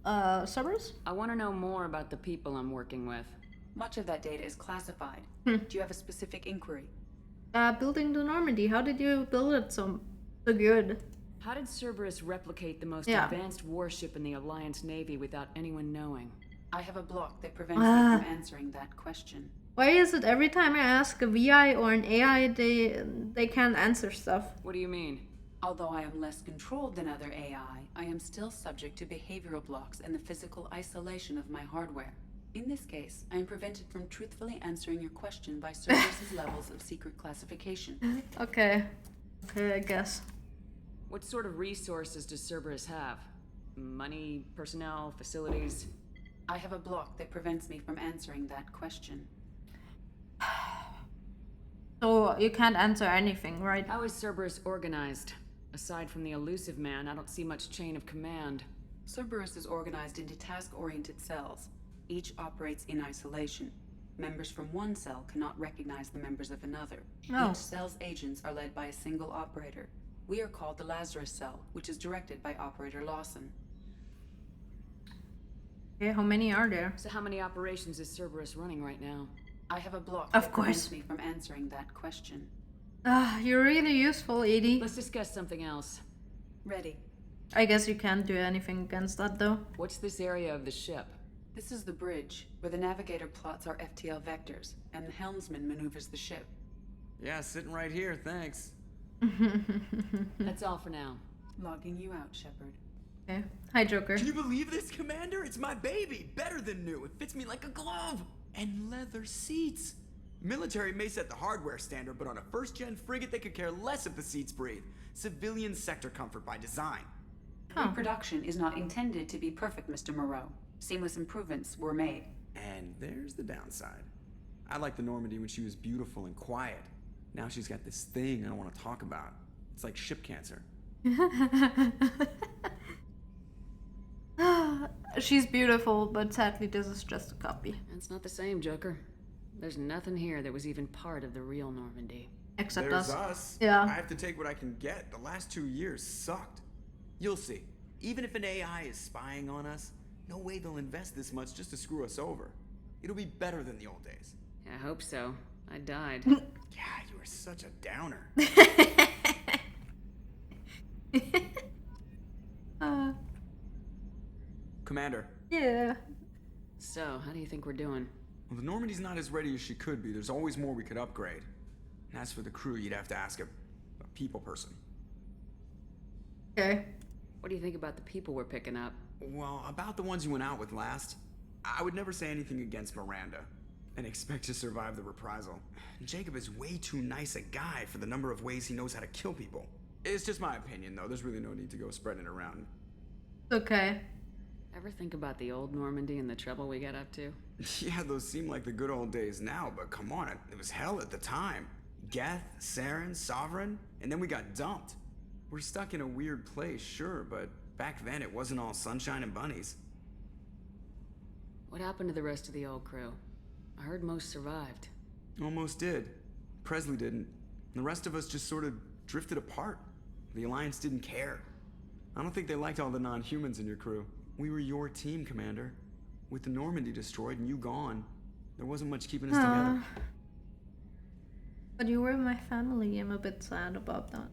Cerberus? I want to know more about the people I'm working with. Much of that data is classified. Hmm. Do you have a specific inquiry? Building the Normandy. How did you build it so good? How did Cerberus replicate the most Yeah. advanced warship in the Alliance Navy without anyone knowing? I have a block that prevents me from answering that question. Why is it every time I ask a VI or an AI, they can't answer stuff? What do you mean? Although I am less controlled than other AI, I am still subject to behavioral blocks and the physical isolation of my hardware. In this case, I am prevented from truthfully answering your question by Cerberus's levels of secret classification. Okay, I guess. What sort of resources does Cerberus have? Money, personnel, facilities? I have a block that prevents me from answering that question. So you can't answer anything, right? How is Cerberus organized? Aside from the elusive man, I don't see much chain of command. Cerberus is organized into task-oriented cells. Each operates in isolation. Members from one cell cannot recognize the members of another. Oh. Each cell's agents are led by a single operator. We are called the Lazarus Cell, which is directed by Operator Lawson. Okay, how many are there? So how many operations is Cerberus running right now? I have a block Of that course. prevents me from answering that question. You're really useful, Edie. Let's discuss something else. Ready. I guess you can't do anything against that, though. What's this area of the ship? This is the bridge, where the navigator plots our FTL vectors, and the helmsman maneuvers the ship. Yeah, sitting right here, thanks. That's all for now. Logging you out, Shepard. Okay. Hi, Joker. Can you believe this, Commander? It's my baby! Better than new. It fits me like a glove! And leather seats! Military may set the hardware standard, but on a first-gen frigate, they could care less if the seats breathe. Civilian sector comfort by design. Reproduction is not intended to be perfect, Mr. Moreau. Seamless improvements were made. And there's the downside. I liked the Normandy when she was beautiful and quiet. Now she's got this thing I don't want to talk about. It's like ship cancer. She's beautiful, but sadly this is just a copy. That's not the same, Joker. There's nothing here that was even part of the real Normandy. Except There's us. us. Yeah. I have to take what I can get. The last 2 years sucked. You'll see. Even if an AI is spying on us, no way they'll invest this much just to screw us over. It'll be better than the old days. I hope so. I died. Yeah, you were such a downer. Commander. Yeah. So, how do you think we're doing? Well, the Normandy's not as ready as she could be. There's always more we could upgrade. And as for the crew, you'd have to ask a people person. Okay. What do you think about the people we're picking up? Well, about the ones you went out with last, I would never say anything against Miranda and expect to survive the reprisal. Jacob is way too nice a guy for the number of ways he knows how to kill people. It's just my opinion, though. There's really no need to go spreading it around. Okay. Ever think about the old Normandy and the trouble we got up to? Yeah, those seem like the good old days now, but come on, it was hell at the time. Geth, Saren, Sovereign, and then we got dumped. We're stuck in a weird place, sure, but back then it wasn't all sunshine and bunnies. What happened to the rest of the old crew? I heard most survived. Almost did. Presley didn't. The rest of us just sort of drifted apart. The Alliance didn't care. I don't think they liked all the non-humans in your crew. We were your team, Commander. With the Normandy destroyed and you gone, there wasn't much keeping us together. But you were my family. I'm a bit sad about that.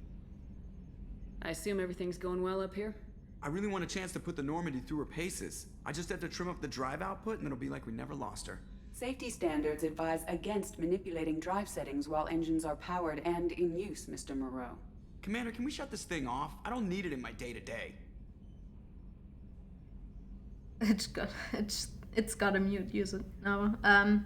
I assume everything's going well up here? I really want a chance to put the Normandy through her paces. I just have to trim up the drive output and it'll be like we never lost her. Safety standards advise against manipulating drive settings while engines are powered and in use, Mr. Moreau. Commander, can we shut this thing off? I don't need it in my day-to-day. It's good. It's It's gotta mute, use it. No. I'm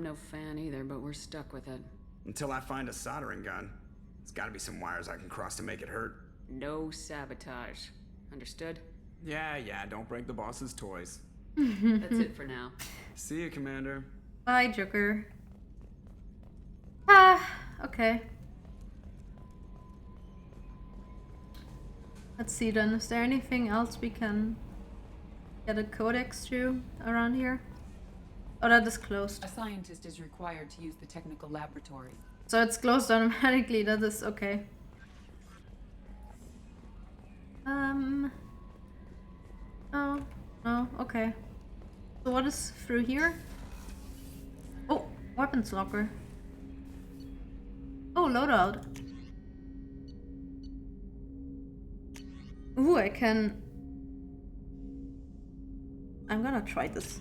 no fan either, but we're stuck with it. Until I find a soldering gun. There's gotta be some wires I can cross to make it hurt. No sabotage. Understood? Yeah, don't break the boss's toys. That's it for now. See you, Commander. Bye, Joker. Ah, okay. Let's see then, is there anything else we can get a codex to around here? Oh, that is closed. A scientist is required to use the technical laboratory. So it's closed automatically, that is okay. Oh, no, okay. So what is through here? Oh, weapons locker. Oh, loadout. Ooh, I can... I'm gonna try this.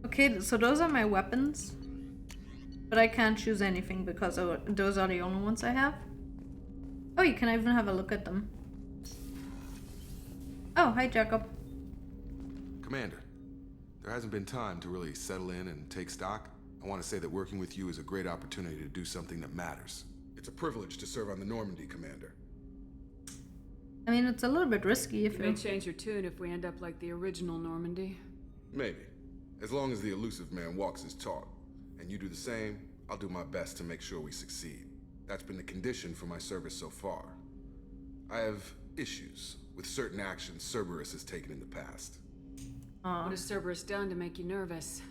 Okay, so those are my weapons. But I can't choose anything because those are the only ones I have. Oh, you can even have a look at them. Oh, hi Jacob. Commander, there hasn't been time to really settle in and take stock. I want to say that working with you is a great opportunity to do something that matters. It's a privilege to serve on the Normandy, Commander. I mean, it's a little bit risky if You may change your tune if we end up like the original Normandy. Maybe. As long as the elusive man walks his talk, and you do the same, I'll do my best to make sure we succeed. That's been the condition for my service so far. I have issues with certain actions Cerberus has taken in the past. What has Cerberus done to make you nervous?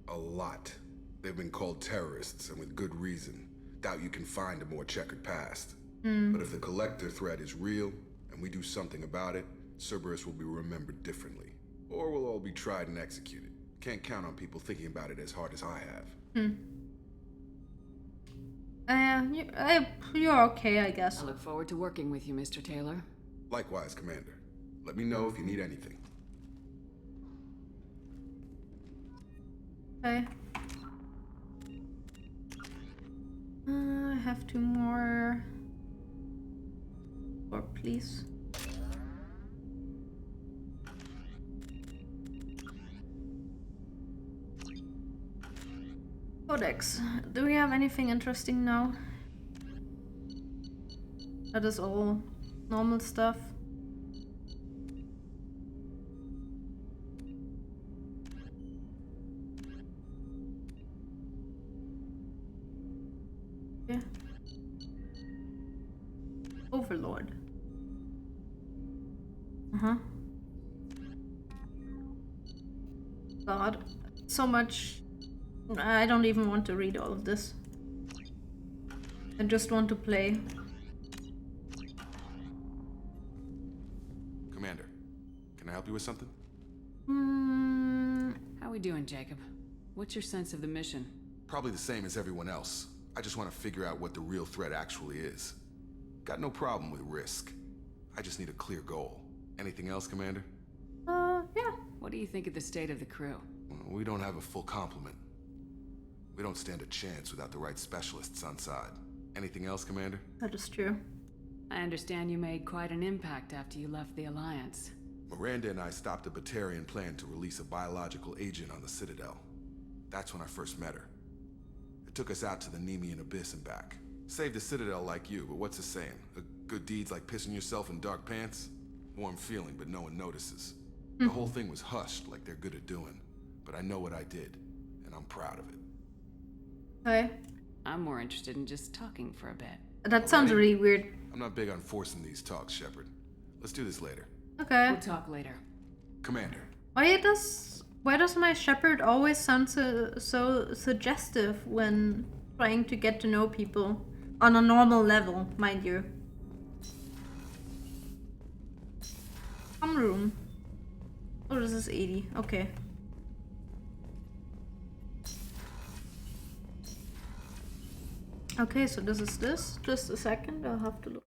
A lot. They've been called terrorists, and with good reason. Doubt you can find a more checkered past. But if the Collector threat is real, and we do something about it, Cerberus will be remembered differently. Or we'll all be tried and executed. Can't count on people thinking about it as hard as I have. You're okay, I guess. I look forward to working with you, Mr. Taylor. Likewise, Commander. Let me know if you need anything. Okay. I have 2 more. Or please. Codex. Do we have anything interesting now? That is all normal stuff. Yeah. Overlord. God. So much. I don't even want to read all of this. I just want to play. Commander, can I help you with something? How we doing, Jacob? What's your sense of the mission? Probably the same as everyone else. I just want to figure out what the real threat actually is. Got no problem with risk. I just need a clear goal. Anything else, Commander? Yeah. What do you think of the state of the crew? We don't have a full complement. We don't stand a chance without the right specialists on side. Anything else, Commander? That is true. I understand you made quite an impact after you left the Alliance. Miranda and I stopped a Batarian plan to release a biological agent on the Citadel. That's when I first met her. It took us out to the Nemean Abyss and back. Saved the Citadel like you, but what's the saying? A good deed's like pissing yourself in dark pants? Warm feeling, but no one notices. The whole thing was hushed like they're good at doing. But I know what I did, and I'm proud of it. Okay. I'm more interested in just talking for a bit. That sounds really weird. I'm not big on forcing these talks, Shepard. Let's do this later. Okay. We'll talk later. Commander. Why does my Shepard always sound so suggestive when trying to get to know people? On a normal level, mind you. Room. Oh, this is 80. Okay. Okay, so this is this. Just a second, I'll have to look.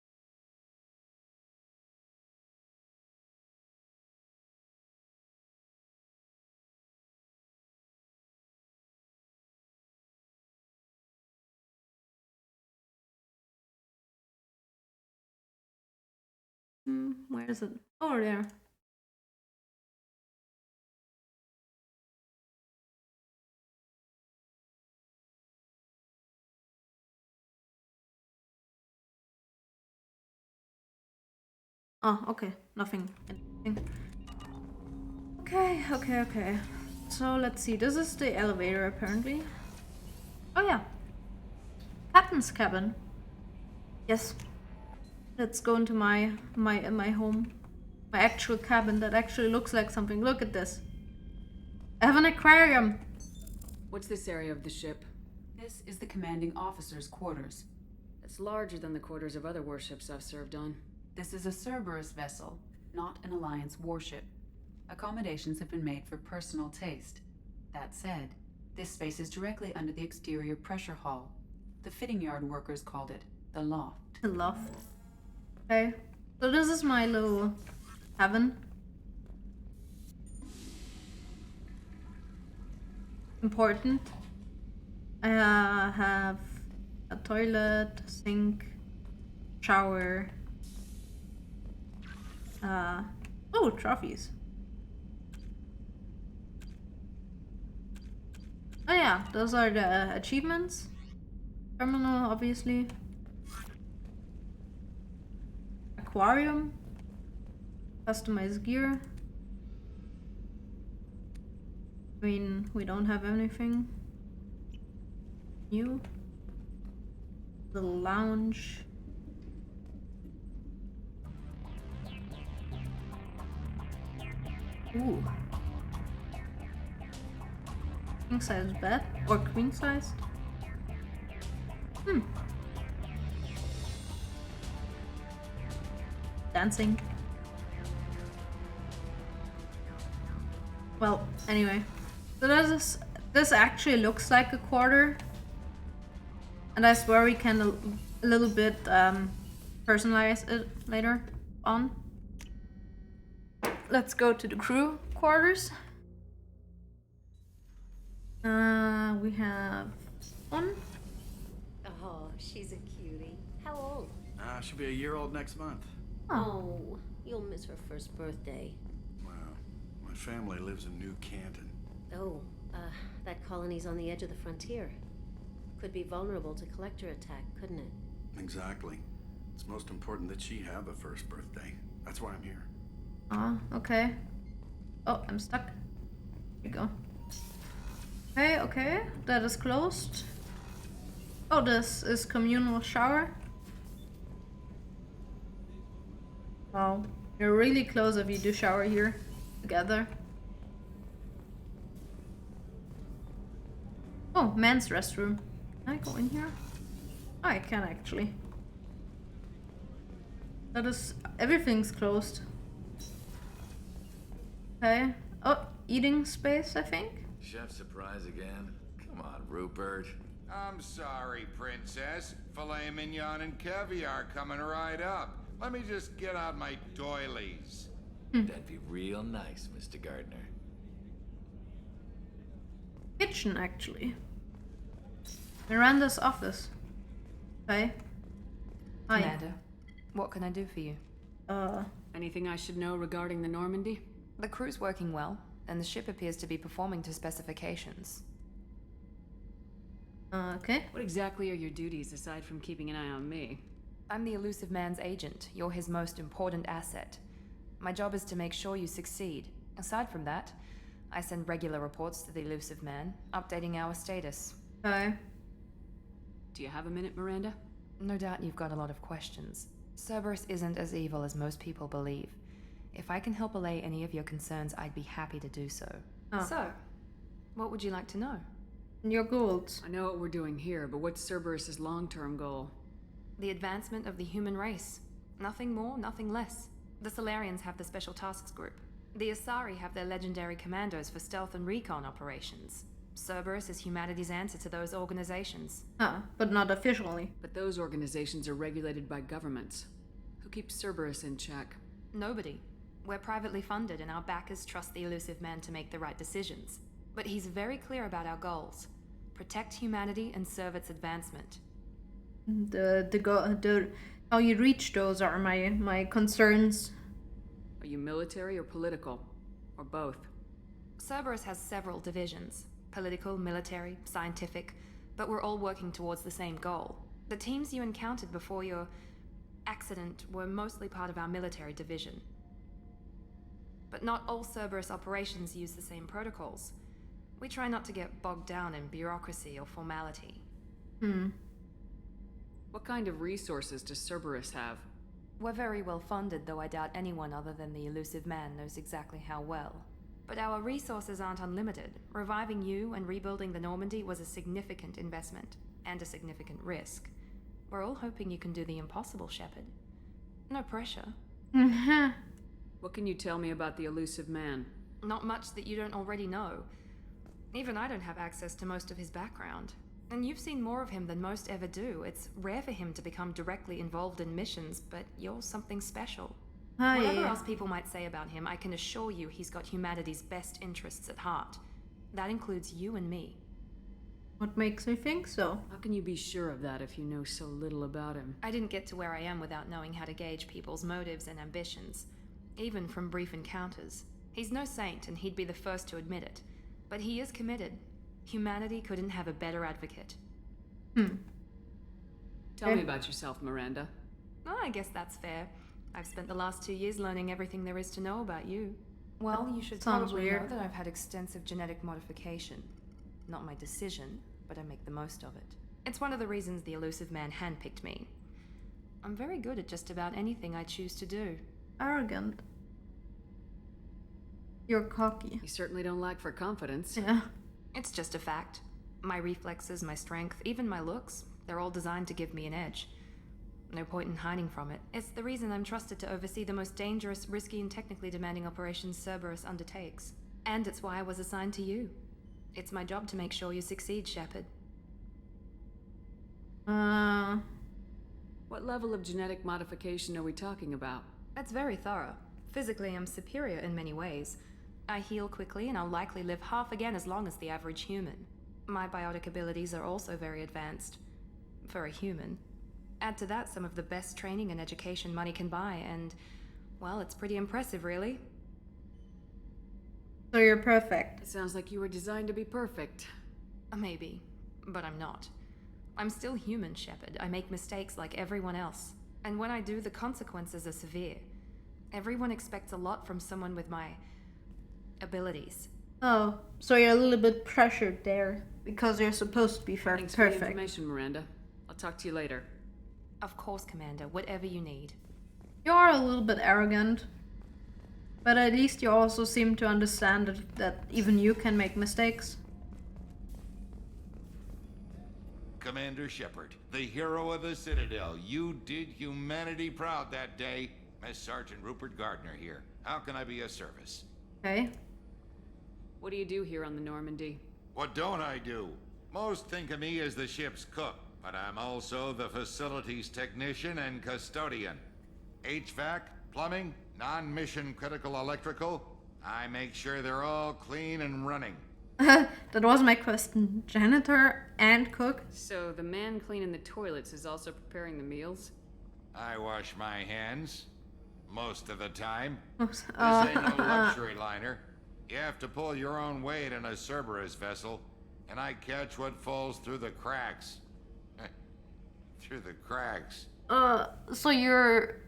Where is it? Over there. Oh, okay. Nothing. Anything. Okay. So let's see. This is the elevator apparently. Oh yeah. Captain's cabin. Yes. Let's go into my home. My actual cabin that actually looks like something. Look at this. I have an aquarium. What's this area of the ship? This is the commanding officer's quarters. It's larger than the quarters of other warships I've served on. This is a Cerberus vessel, not an Alliance warship. Accommodations have been made for personal taste. That said, this space is directly under the exterior pressure hull. The fitting yard workers called it the loft. The loft. Okay. So this is my little cabin. Important. I have a toilet, sink, shower. Oh, trophies. Oh yeah, those are the achievements. Terminal, obviously. Aquarium. Customized gear. I mean, we don't have anything new. Little lounge. Ooh. King size bed or queen size? Dancing. Well, anyway. So this actually looks like a quarter. And I swear we can a little bit personalize it later on. Let's go to the crew quarters. We have one. Oh, she's a cutie. How old? She'll be a year old next month. Oh, you'll miss her first birthday. Wow. My family lives in New Canton. Oh, that colony's on the edge of the frontier. Could be vulnerable to collector attack, couldn't it? Exactly. It's most important that she have a first birthday. That's why I'm here. Okay. Oh, I'm stuck. Here we go. Okay. That is closed. Oh, this is communal shower. Wow. You're really close if you do shower here together. Oh, men's restroom. Can I go in here? Oh, I can actually. That is... everything's closed. Okay. Oh, eating space, I think? Chef surprise again? Come on, Rupert. I'm sorry, Princess. Filet mignon and caviar coming right up. Let me just get out my doilies. That'd be real nice, Mr. Gardner. Kitchen, actually. Miranda's office. Okay. Hi. Commander, what can I do for you? Anything I should know regarding the Normandy? The crew's working well, and the ship appears to be performing to specifications. Okay. What exactly are your duties aside from keeping an eye on me? I'm the Elusive Man's agent. You're his most important asset. My job is to make sure you succeed. Aside from that, I send regular reports to the Elusive Man, updating our status. Okay. Do you have a minute, Miranda? No doubt you've got a lot of questions. Cerberus isn't as evil as most people believe. If I can help allay any of your concerns, I'd be happy to do so. Oh. So, what would you like to know? Your goals. I know what we're doing here, but what's Cerberus's long-term goal? The advancement of the human race. Nothing more, nothing less. The Solarians have the Special Tasks Group. The Asari have their legendary commandos for stealth and recon operations. Cerberus is humanity's answer to those organizations. But not officially. But those organizations are regulated by governments. Who keeps Cerberus in check? Nobody. We're privately funded and our backers trust the Elusive Man to make the right decisions. But he's very clear about our goals. Protect humanity and serve its advancement. How you reach those are my concerns. Are you military or political? Or both? Cerberus has several divisions. Political, military, scientific. But we're all working towards the same goal. The teams you encountered before your accident were mostly part of our military division. But not all Cerberus operations use the same protocols. We try not to get bogged down in bureaucracy or formality. What kind of resources does Cerberus have? We're very well funded, though I doubt anyone other than the elusive man knows exactly how well. But our resources aren't unlimited. Reviving you and rebuilding the Normandy was a significant investment, and a significant risk. We're all hoping you can do the impossible, Shepard. No pressure. What can you tell me about the elusive man? Not much that you don't already know. Even I don't have access to most of his background. And you've seen more of him than most ever do. It's rare for him to become directly involved in missions, but you're something special. Whatever else people might say about him, I can assure you he's got humanity's best interests at heart. That includes you and me. What makes me think so? How can you be sure of that if you know so little about him? I didn't get to where I am without knowing how to gauge people's motives and ambitions, even from brief encounters. He's no saint, and he'd be the first to admit it. But he is committed. Humanity couldn't have a better advocate. Tell me about yourself, Miranda. Oh, I guess that's fair. I've spent the last 2 years learning everything there is to know about you. Well, you should probably know that I've had extensive genetic modification. Not my decision, but I make the most of it. It's one of the reasons the elusive man handpicked me. I'm very good at just about anything I choose to do. Arrogant. You're cocky. You certainly don't lack for confidence. Yeah. It's just a fact. My reflexes, my strength, even my looks, they're all designed to give me an edge. No point in hiding from it. It's the reason I'm trusted to oversee the most dangerous, risky, and technically demanding operations Cerberus undertakes. And it's why I was assigned to you. It's my job to make sure you succeed, Shepard. What level of genetic modification are we talking about? That's very thorough. Physically, I'm superior in many ways. I heal quickly, and I'll likely live half again as long as the average human. My biotic abilities are also very advanced. For a human. Add to that some of the best training and education money can buy, and, well, it's pretty impressive, really. So you're perfect. It sounds like you were designed to be perfect. Maybe, but I'm not. I'm still human, Shepard. I make mistakes like everyone else. And when I do, the consequences are severe. Everyone expects a lot from someone with my abilities. Oh, so you're a little bit pressured there because you're supposed to be Thanks for the perfect. information, Miranda. I'll talk to you later. Of course, Commander. Whatever you need. You're a little bit arrogant, but at least you also seem to understand that even you can make mistakes. Commander Shepard, the hero of the Citadel. You did humanity proud that day. Mass Sergeant Rupert Gardner here. How can I be of service? Okay. What do you do here on the Normandy? What don't I do? Most think of me as the ship's cook, but I'm also the facilities technician and custodian. HVAC, plumbing, non-mission critical electrical. I make sure they're all clean and running. That was my question. Janitor and cook? So the man cleaning the toilets is also preparing the meals? I wash my hands. Most of the time. Oops. This ain't no luxury liner. You have to pull your own weight in a Cerberus vessel, and I catch what falls through the cracks. Through the cracks. So you're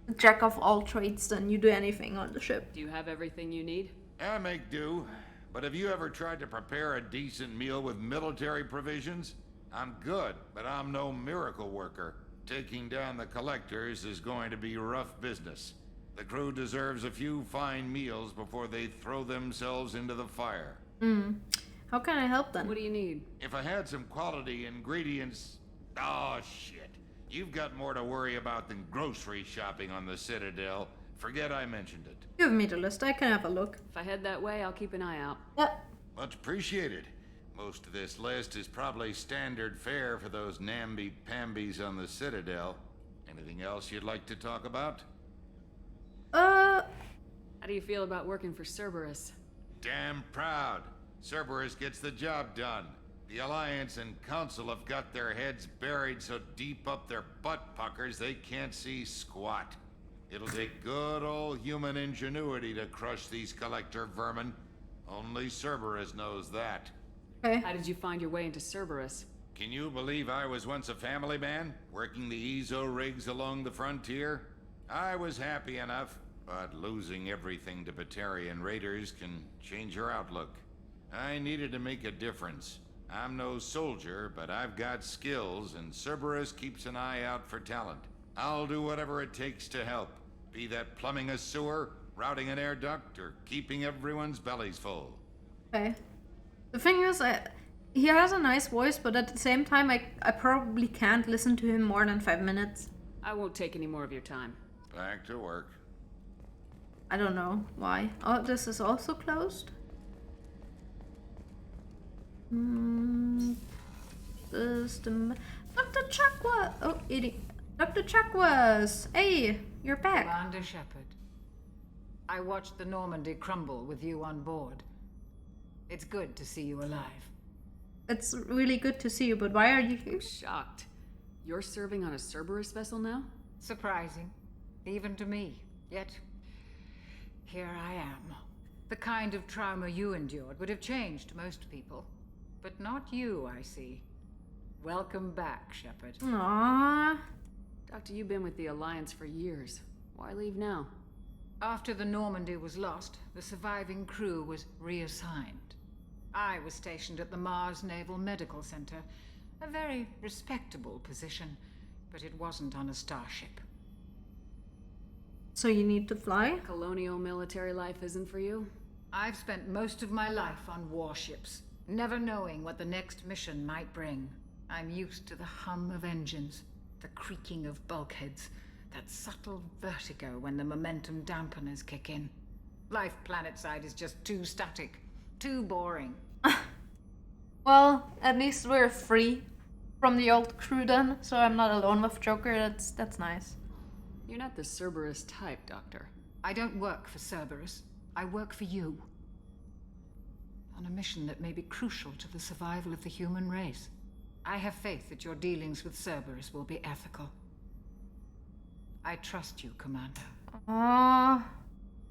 a jack of all trades, then you do anything on the ship. Do you have everything you need? I make do. But have you ever tried to prepare a decent meal with military provisions? I'm good, but I'm no miracle worker. Taking down the collectors is going to be rough business. The crew deserves a few fine meals before they throw themselves into the fire. How can I help then? What do you need? If I had some quality ingredients... Oh, shit. You've got more to worry about than grocery shopping on the Citadel. Forget I mentioned it. Give me the list, I can have a look. If I head that way, I'll keep an eye out. Yep. Much appreciated. Most of this list is probably standard fare for those namby-pambies on the Citadel. Anything else you'd like to talk about? How do you feel about working for Cerberus? Damn proud. Cerberus gets the job done. The Alliance and Council have got their heads buried so deep up their butt puckers they can't see squat. It'll take good old human ingenuity to crush these collector vermin. Only Cerberus knows that. Okay. How did you find your way into Cerberus? Can you believe I was once a family man, working the EZO rigs along the frontier? I was happy enough, but losing everything to Batarian raiders can change your outlook. I needed to make a difference. I'm no soldier, but I've got skills, and Cerberus keeps an eye out for talent. I'll do whatever it takes to help, be that plumbing a sewer, routing an air duct, or keeping everyone's bellies full. Okay. The thing is, he has a nice voice, but at the same time, I probably can't listen to him more than 5 minutes. I won't take any more of your time. Back to work. I don't know why. Oh, this is also closed? Dr. Chakwas! Oh, idiot. Dr. Chakwas! Hey, you're back. Commander Shepard, I watched the Normandy crumble with you on board. It's good to see you alive. It's really good to see you, but why are you here? I'm shocked. You're serving on a Cerberus vessel now? Surprising, even to me. Yet, here I am. The kind of trauma you endured would have changed most people. But not you, I see. Welcome back, Shepard. Aww. Doctor, you've been with the Alliance for years. Why leave now? After the Normandy was lost, the surviving crew was reassigned. I was stationed at the Mars Naval Medical Center, a very respectable position, but it wasn't on a starship. So you need to fly? Colonial military life isn't for you? I've spent most of my life on warships, never knowing what the next mission might bring. I'm used to the hum of engines, the creaking of bulkheads, that subtle vertigo when the momentum dampeners kick in. Life planetside is just too static, too boring. Well, at least we're free from the old crew then, so I'm not alone with Joker. That's nice. You're not the Cerberus type, Doctor. I don't work for Cerberus. I work for you. On a mission that may be crucial to the survival of the human race. I have faith that your dealings with Cerberus will be ethical. I trust you, Commander.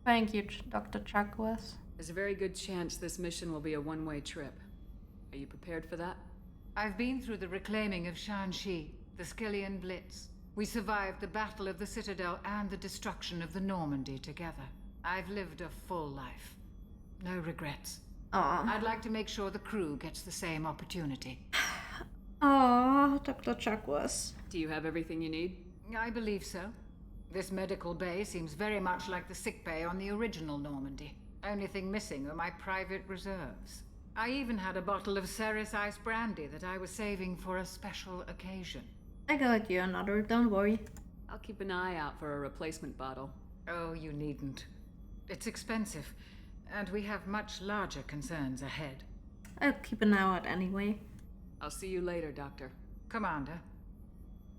Thank you, Dr. Chakwas. There's a very good chance this mission will be a one-way trip. Are you prepared for that? I've been through the reclaiming of Shanxi, the Skillian Blitz. We survived the Battle of the Citadel and the destruction of the Normandy together. I've lived a full life. No regrets. I'd like to make sure the crew gets the same opportunity. Dr. Chakwas. Do you have everything you need? I believe so. This medical bay seems very much like the sick bay on the original Normandy. Only thing missing are my private reserves. I even had a bottle of Ceres Ice brandy that I was saving for a special occasion. I got you another, don't worry. I'll keep an eye out for a replacement bottle. Oh, you needn't. It's expensive, and we have much larger concerns ahead. I'll keep an eye out anyway. I'll see you later, Doctor. Commander.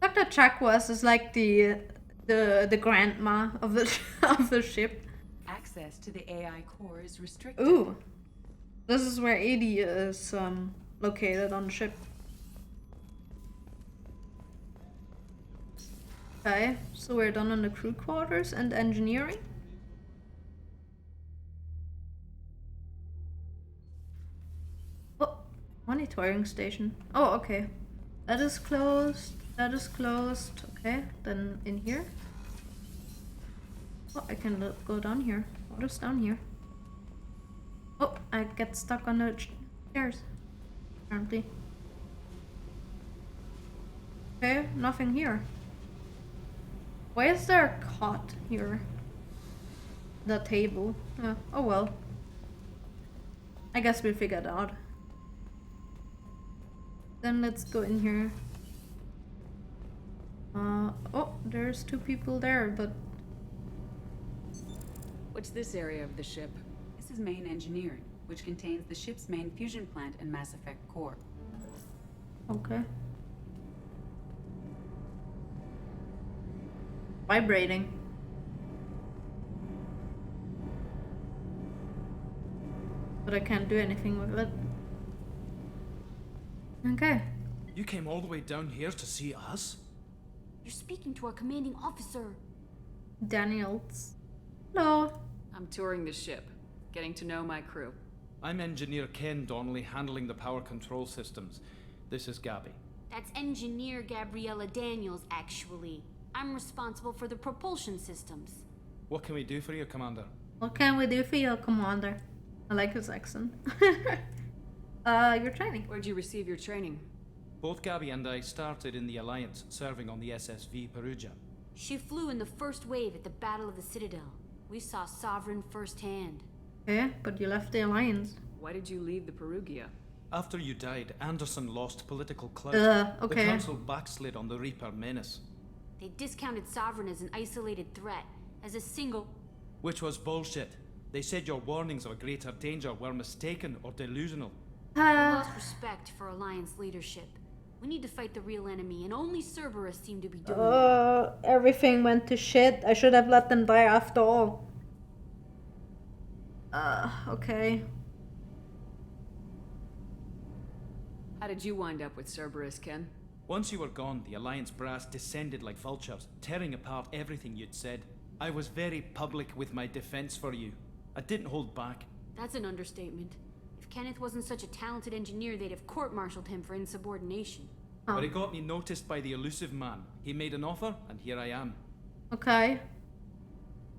Dr. Chakwas is like the grandma of the of the ship. Access to the AI core is restricted. Ooh. This is where 80 is located on the ship. Okay, so we're done on the crew quarters and engineering. Oh, monitoring station. Oh, okay. That is closed. That is closed. Okay, then in here. Oh, I can go down here. What is down here? Oh, I get stuck on the stairs. Apparently. Okay, nothing here. Why is there a cot here? The table. Oh well. I guess we'll figure it out. Then let's go in here. Oh, there's two people there, but... What's this area of the ship? This is main engineering, which contains the ship's main fusion plant and Mass Effect core. Okay. Vibrating. But I can't do anything with it. Okay. You came all the way down here to see us? You're speaking to our commanding officer. Daniels. Hello. I'm touring the ship, getting to know my crew. I'm Engineer Ken Donnelly, handling the power control systems. This is Gabby. That's Engineer Gabriella Daniels, actually. I'm responsible for the propulsion systems. What can we do for you, Commander? What can we do for you, Commander? I like his accent. Your training. Where'd you receive your training? Both Gabby and I started in the Alliance, serving on the SSV Perugia. She flew in the first wave at the Battle of the Citadel. We saw Sovereign firsthand. Yeah, but you left the Alliance. Why did you leave the Perugia? After you died, Anderson lost political clout. Okay. The Council backslid on the Reaper menace. They discounted Sovereign as an isolated threat, as a single... Which was bullshit. They said your warnings of a greater danger were mistaken or delusional. We lost respect for Alliance leadership. We need to fight the real enemy, and only Cerberus seemed to be doing it. Everything went to shit. I should have let them die after all. Okay. How did you wind up with Cerberus, Ken? Once you were gone, the Alliance brass descended like vultures, tearing apart everything you'd said. I was very public with my defense for you. I didn't hold back. That's an understatement. If Kenneth wasn't such a talented engineer, they'd have court-martialed him for insubordination. But it got me noticed by the elusive man. He made an offer, and here I am. Okay.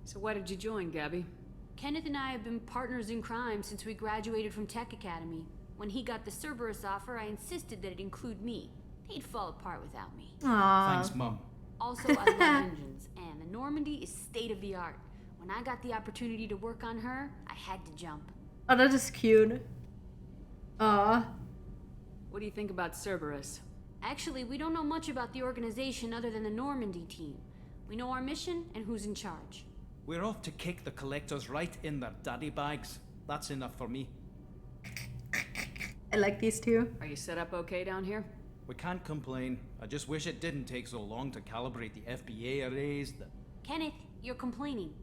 So why did you join, Gabby? Kenneth and I have been partners in crime since we graduated from Tech Academy. When he got the Cerberus offer, I insisted that it include me. They'd fall apart without me. Thanks, Mum. Also, I love engines, and the Normandy is state-of-the-art. When I got the opportunity to work on her, I had to jump. Oh, that is cute. What do you think about Cerberus? Actually, we don't know much about the organization other than the Normandy team. We know our mission and who's in charge. We're off to kick the Collectors right in their daddy bags. That's enough for me. I like these two. Are you set up okay down here? We can't complain. I just wish it didn't take so long to calibrate the FBA arrays. Kenneth, you're complaining.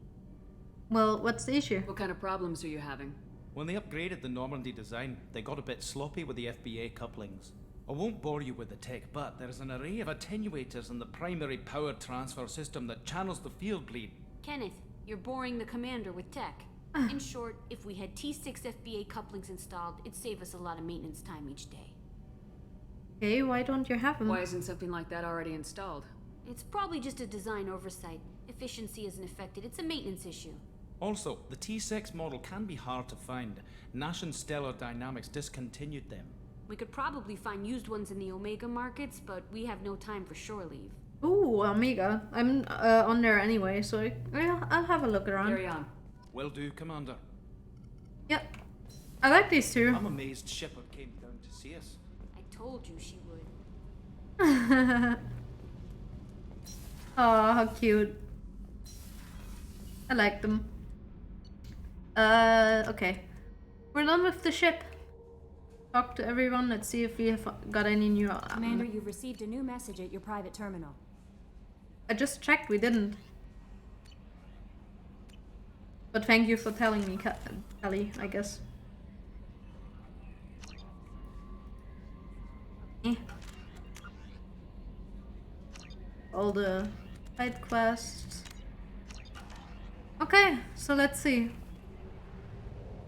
Well, what's the issue? What kind of problems are you having? When they upgraded the Normandy design, they got a bit sloppy with the FBA couplings. I won't bore you with the tech, but there's an array of attenuators in the primary power transfer system that channels the field bleed. Kenneth, you're boring the commander with tech. In short, if we had T6 FBA couplings installed, it'd save us a lot of maintenance time each day. Okay, why don't you have them? Why isn't something like that already installed? It's probably just a design oversight. Efficiency isn't affected, it's a maintenance issue. Also, the T6 model can be hard to find. Nash and Stellar Dynamics discontinued them. We could probably find used ones in the Omega markets, but we have no time for shore leave. Ooh, Omega. I'm on there anyway, so I'll have a look around. Carry on. Will do, Commander. Yep. I like these two. I'm amazed Shepard came down to see us. I told you she would. Oh, how cute. I like them. Okay. We're done with the ship. Talk to everyone. Let's see if we have got any new... Commander, you've received a new message at your private terminal. I just checked. We didn't. But thank you for telling me, Kelly, I guess. All the side quests. Okay, so let's see.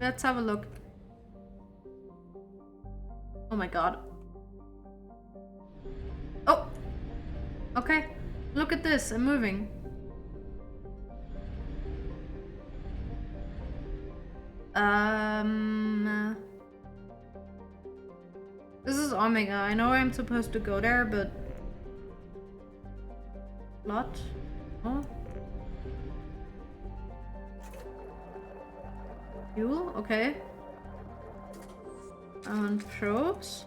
Let's have a look. Oh my god. Oh! Okay, look at this, I'm moving. This is Omega. I know I'm supposed to go there, but... Not? Oh? Fuel? Okay. And probes?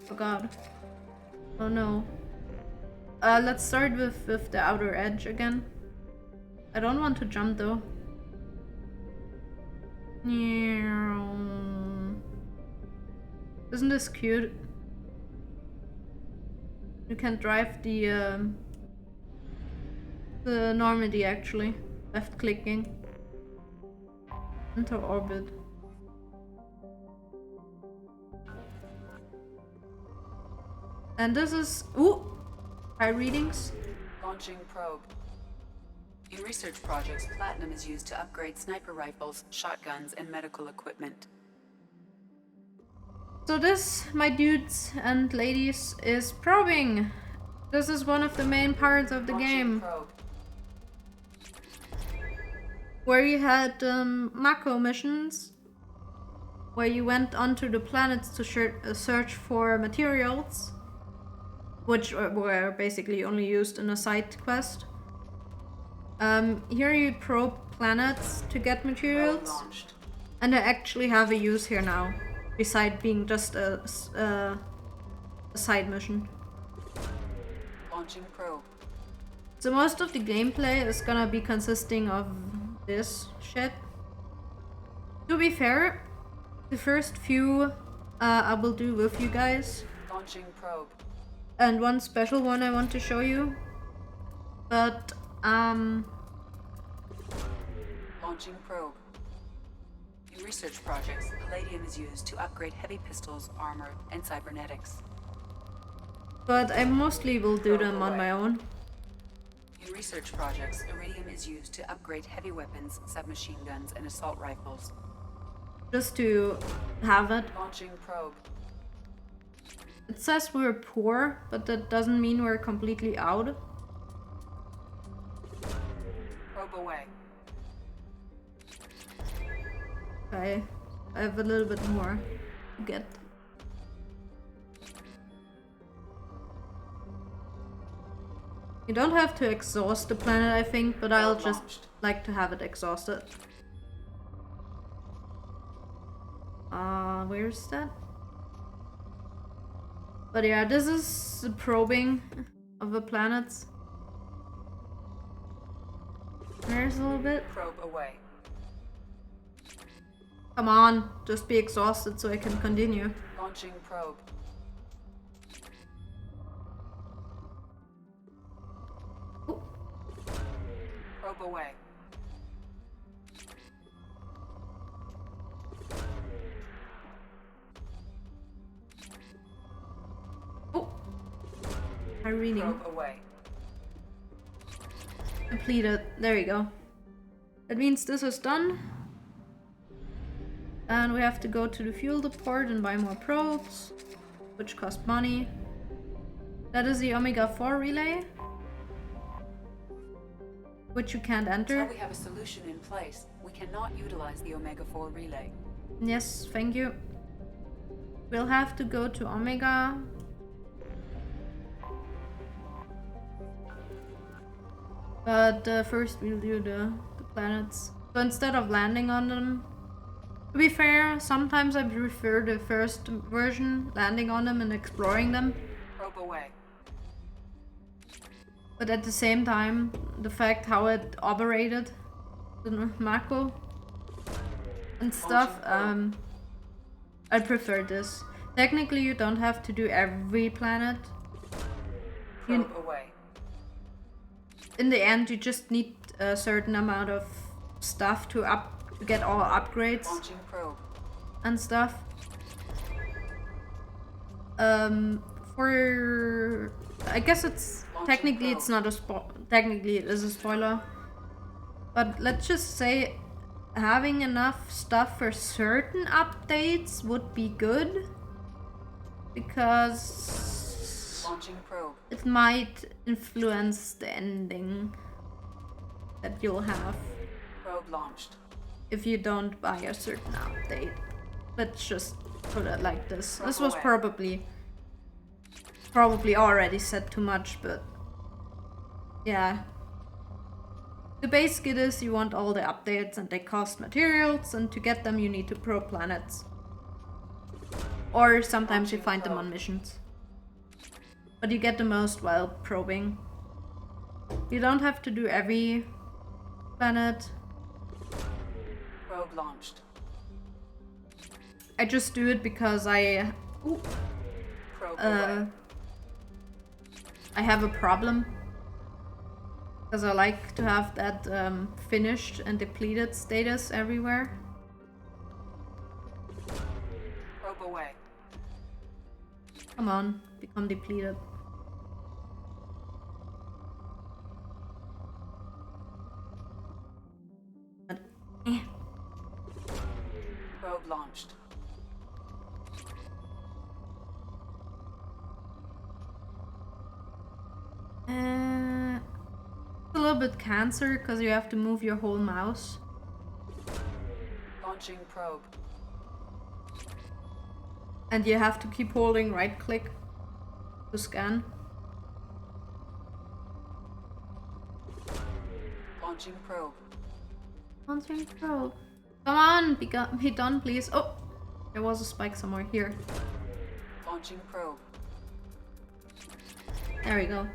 Oh god. Oh no. Let's start with the outer edge again. I don't want to jump though. Isn't this cute? You can drive the Normandy actually. Left clicking. Enter orbit. And this is high readings. Launching probe. In research projects, platinum is used to upgrade sniper rifles, shotguns, and medical equipment. So this, my dudes and ladies, is probing. This is one of the main parts of the game. Probe. Where you had Mako missions, where you went onto the planets to search for materials, which were basically only used in a side quest. Here you probe planets to get materials, and they actually have a use here now, beside being just a side mission. Launching probe. So most of the gameplay is gonna be consisting of this shit. To be fair, the first few I will do with you guys. Launching probe. And one special one I want to show you. But Launching probe. In research projects, palladium is used to upgrade heavy pistols, armor, and cybernetics. But I mostly will do them on my own. In research projects, iridium is used to upgrade heavy weapons, submachine guns, and assault rifles. Just to have it. Launching probe. It says we're poor, but that doesn't mean we're completely out. Probe away. Okay, I have a little bit more to get. You don't have to exhaust the planet, I think, but I'll just like to have it exhausted. Where's that? But yeah, this is the probing of the planets. There's a little bit. Probe away. Come on, just be exhausted so I can continue. Launching probe. Ooh. Probe away. Oh, Irene. Probe away. Completed. There you go. That means this is done. And we have to go to the fuel depot and buy more probes, which cost money. That is the Omega-4 relay, which you can't enter. Until we have a solution in place, we cannot utilize the Omega-4 relay. Yes, thank you. We'll have to go to Omega. But first we'll do the planets. So instead of landing on them, to be fair, sometimes I prefer the first version, landing on them and exploring them. Probe away. But at the same time, the fact how it operated, the Mako and stuff, I prefer this. Technically, you don't have to do every planet. Probe away. In the end, you just need a certain amount of stuff to get all upgrades Launching probe. and stuff. For I guess it's technically it's not a technically it is a spoiler, but let's just say having enough stuff for certain updates would be good, because Launching probe. it might influence the ending that you'll have Probe launched. if you don't buy a certain update. Let's just put it like this. Probe This was away. probably already said too much, but yeah. The base kit is you want all the updates and they cost materials, and to get them you need to probe planets. Or sometimes you find them on missions. But you get the most while probing. You don't have to do every planet. Probe launched. I just do it because Probe away. I have a problem. Because I like to have that finished and depleted status everywhere. Probe away. Come on, become depleted. But, Probe launched. little bit cancer because you have to move your whole mouse. Launching probe. And you have to keep holding right click to scan. Launching probe. Launching probe. Come on, be done, please. Oh, there was a spike somewhere here. Launching probe. There we go.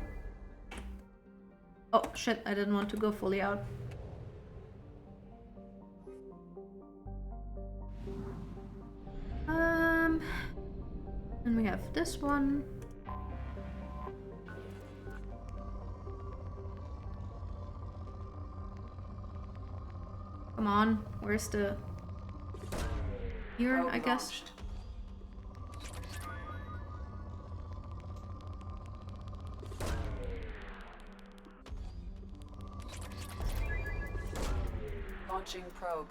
Oh shit, I didn't want to go fully out. And we have this one. Come on, where's the... Here, I guess. Launching probe.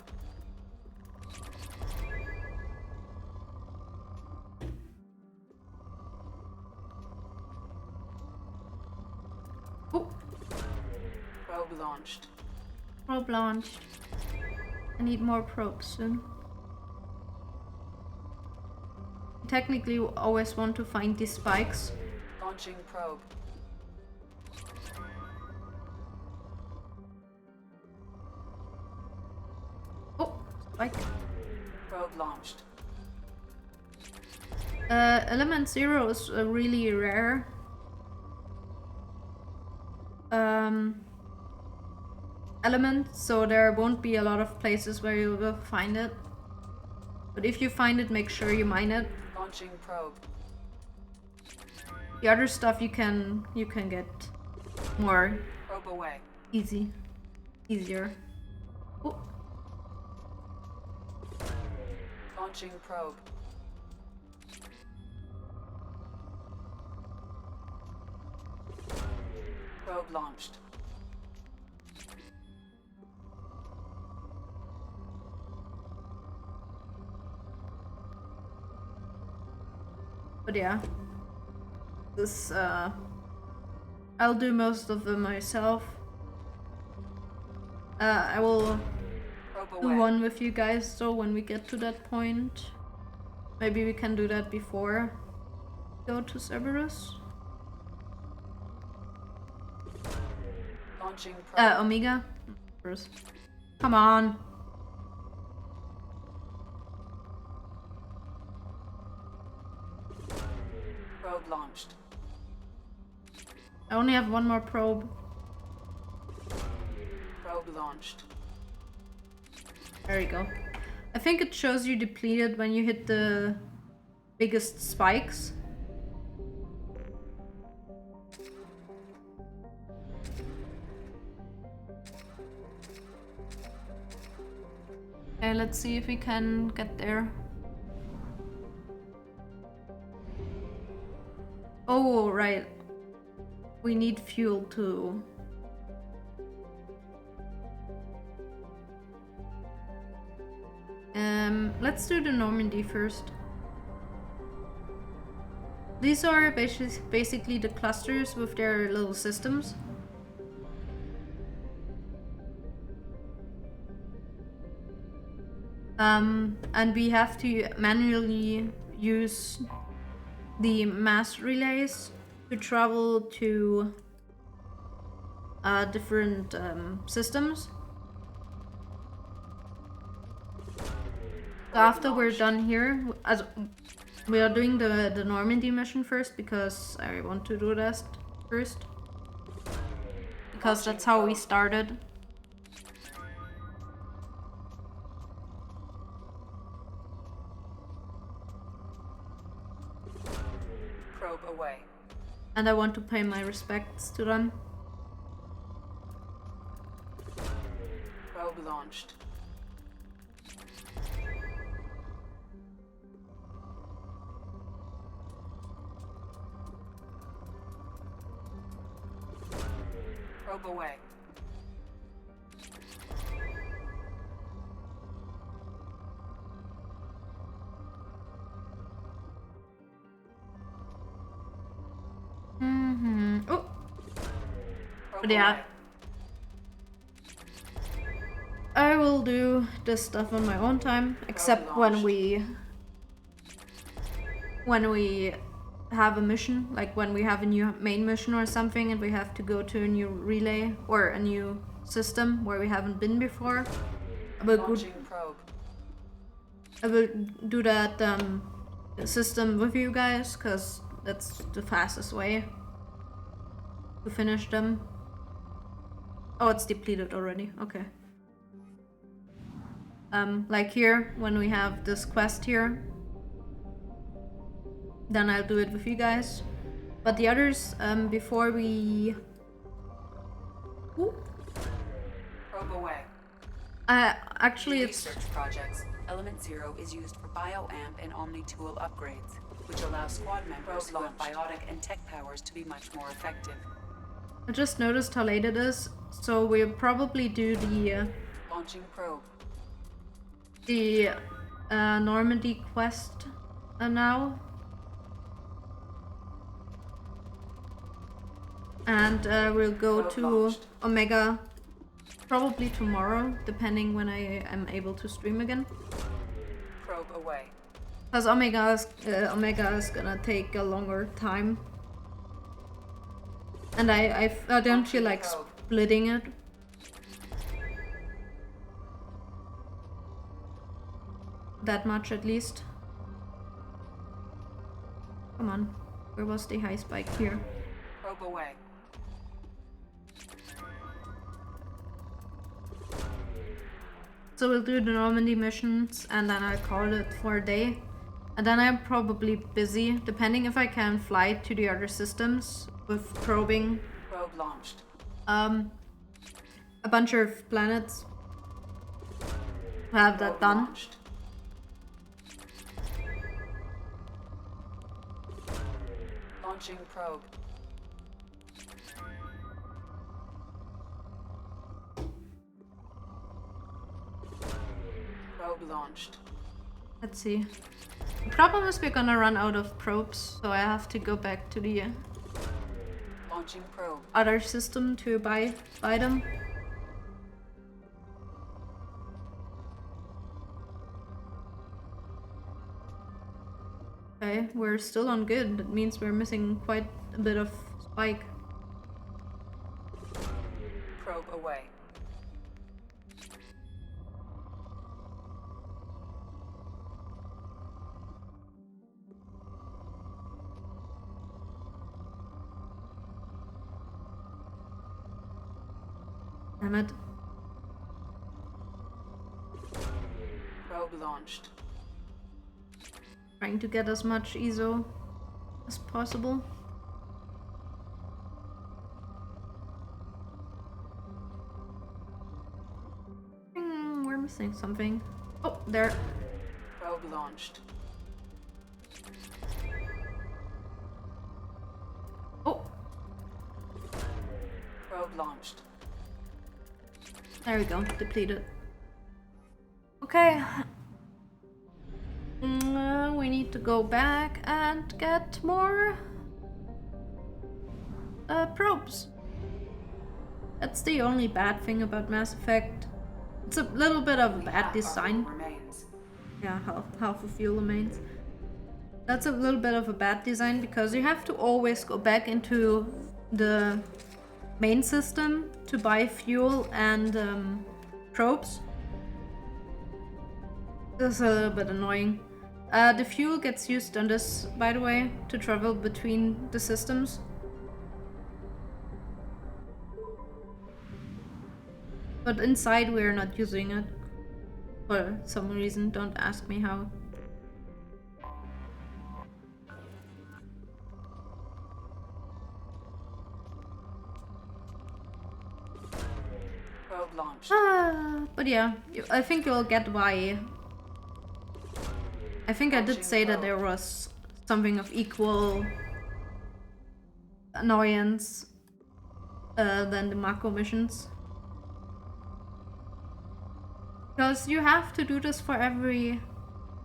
Oh. Probe launched. Probe launched. I need more probes soon. Technically, we always want to find these spikes. Launching probe. Oh, spike. Probe launched. Element 0 is really rare. Element, so there won't be a lot of places where you will find it. But if you find it, make sure you mine it. Launching probe. The other stuff you can get more Probe away. easier. Oh. Launching probe. Probe launched. But yeah, this I'll do most of them myself. I will do one with you guys though when we get to that point. Maybe we can do that before we go to Cerberus. Launching probe. Omega. First. Come on. Probe launched. I only have one more probe. Probe launched. There we go. I think it shows you depleted when you hit the biggest spikes. Okay, let's see if we can get there. Oh, right. We need fuel too. Let's do the Normandy first. These are basically the clusters with their little systems. And we have to manually use the mass relays to travel to different systems. So after we're done here, as we are doing the Normandy mission first because I want to do that first. Because that's how we started. Probe away. And I want to pay my respects to them. Probe launched. Probe away. Oh! Probe But yeah, away. will do this stuff on my own time, except when we have a mission, like when we have a new main mission or something and we have to go to a new relay or a new system where we haven't been before. I will do that system with you guys, because that's the fastest way to finish them. Oh, it's depleted already, okay. Like here, when we have this quest here, then I'll do it with you guys. But the others, before we... Probe away. Actually In it's... research projects, Element Zero is used for bioamp and Omni-tool upgrades, which allow squad members with biotic and tech powers to be much more effective. I just noticed how late it is, so we'll probably do the... Launching probe. The Normandy quest now. And we'll go to Omega probably tomorrow, depending when I am able to stream again. Probe away. Because Omega is gonna take a longer time. And I don't feel like splitting it. That much at least. Come on. Where was the high spike here? Probe away. So we'll do the Normandy missions and then I'll call it for a day. And then I'm probably busy, depending if I can fly to the other systems with probing. Probe launched. A bunch of planets. Have that done. Launched. Launching probe. Probe launched. Let's see. The problem is we're gonna run out of probes, so I have to go back to the Launching probe. other system to buy them. Okay, we're still on good. That means we're missing quite a bit of spike. Probe away. Damn it. Probe launched. Trying to get as much ISO as possible. We're missing something. Oh, there. Probe launched. Oh. Probe launched. There we go. Depleted. Okay. We need to go back and get more probes. That's the only bad thing about Mass Effect. It's a little bit of a bad design. Yeah, half a fuel remains. That's a little bit of a bad design because you have to always go back into the main system to buy fuel and probes. That's a little bit annoying. The fuel gets used on this, by the way, to travel between the systems. But inside we're not using it. For some reason, don't ask me how. Probe launched. But yeah, I think you'll get why. I think I did say that there was something of equal annoyance than the Mako missions. Because you have to do this for every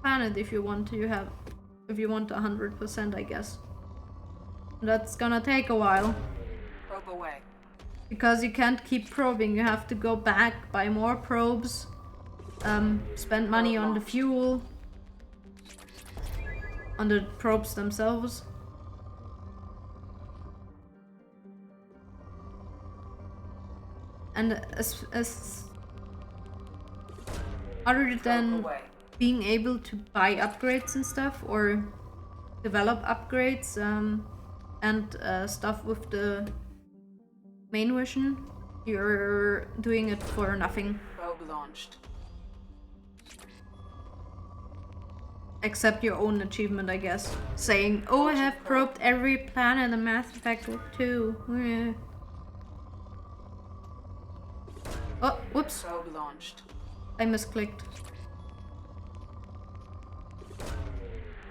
planet if you want to 100%, I guess. That's gonna take a while. Probe away. Because you can't keep probing, you have to go back, buy more probes, spend money on the fuel, on the probes themselves. And as other than being able to buy upgrades and stuff, or develop upgrades and stuff with the main mission, you're doing it for nothing. Probe launched. Except your own achievement, I guess. Saying, oh, I have probed every planet in Mass Effect 2. Yeah. Oh, whoops. Probe launched. I misclicked.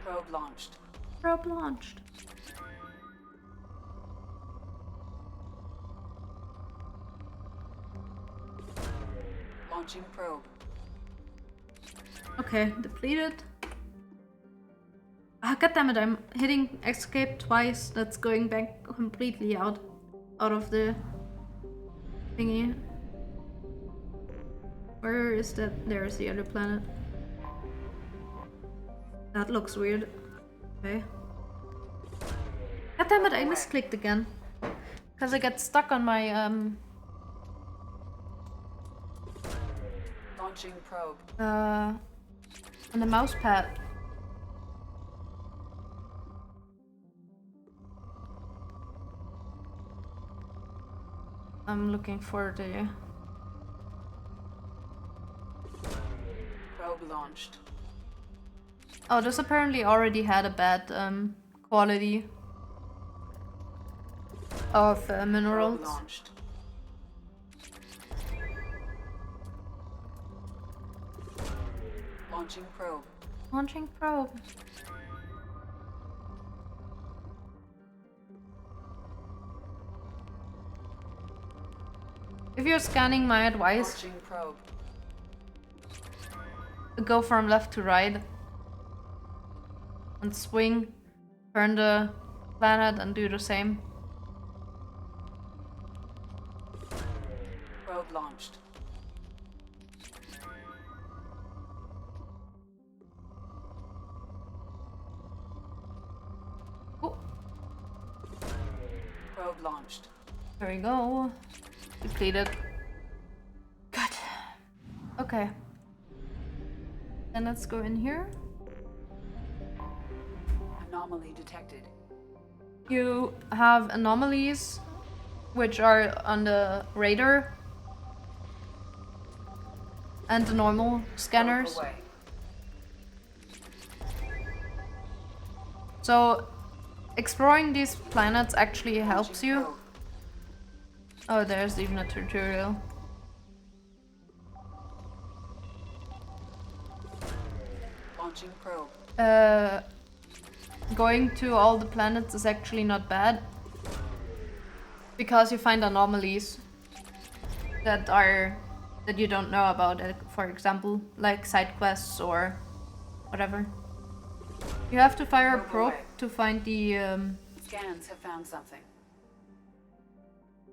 Probe launched. Probe launched. Launching probe. Okay, depleted. Ah, goddammit, I'm hitting escape twice. That's going back completely out of the thingy. Where is that? There's the other planet. That looks weird. Okay. Goddammit, I misclicked again. Because I got stuck on my Launching probe. on the mouse pad. I'm looking for the Probe launched. Oh, this apparently already had a bad quality of minerals. Probe launched. Launching probe. Launching probe. If you're scanning, my advice, Launching probe. go from left to right and swing, turn the planet and do the same. Probe launched. Oh. Probe launched. There we go. Depleted. Good. Okay. Then let's go in here. Anomaly detected. You have anomalies which are on the radar and the normal scanners. Away. So exploring these planets actually helps you. Oh, there's even a tutorial. Launching probe. Going to all the planets is actually not bad, because you find anomalies that you don't know about. For example, like side quests or whatever. You have to fire a probe to find the Scans have found something.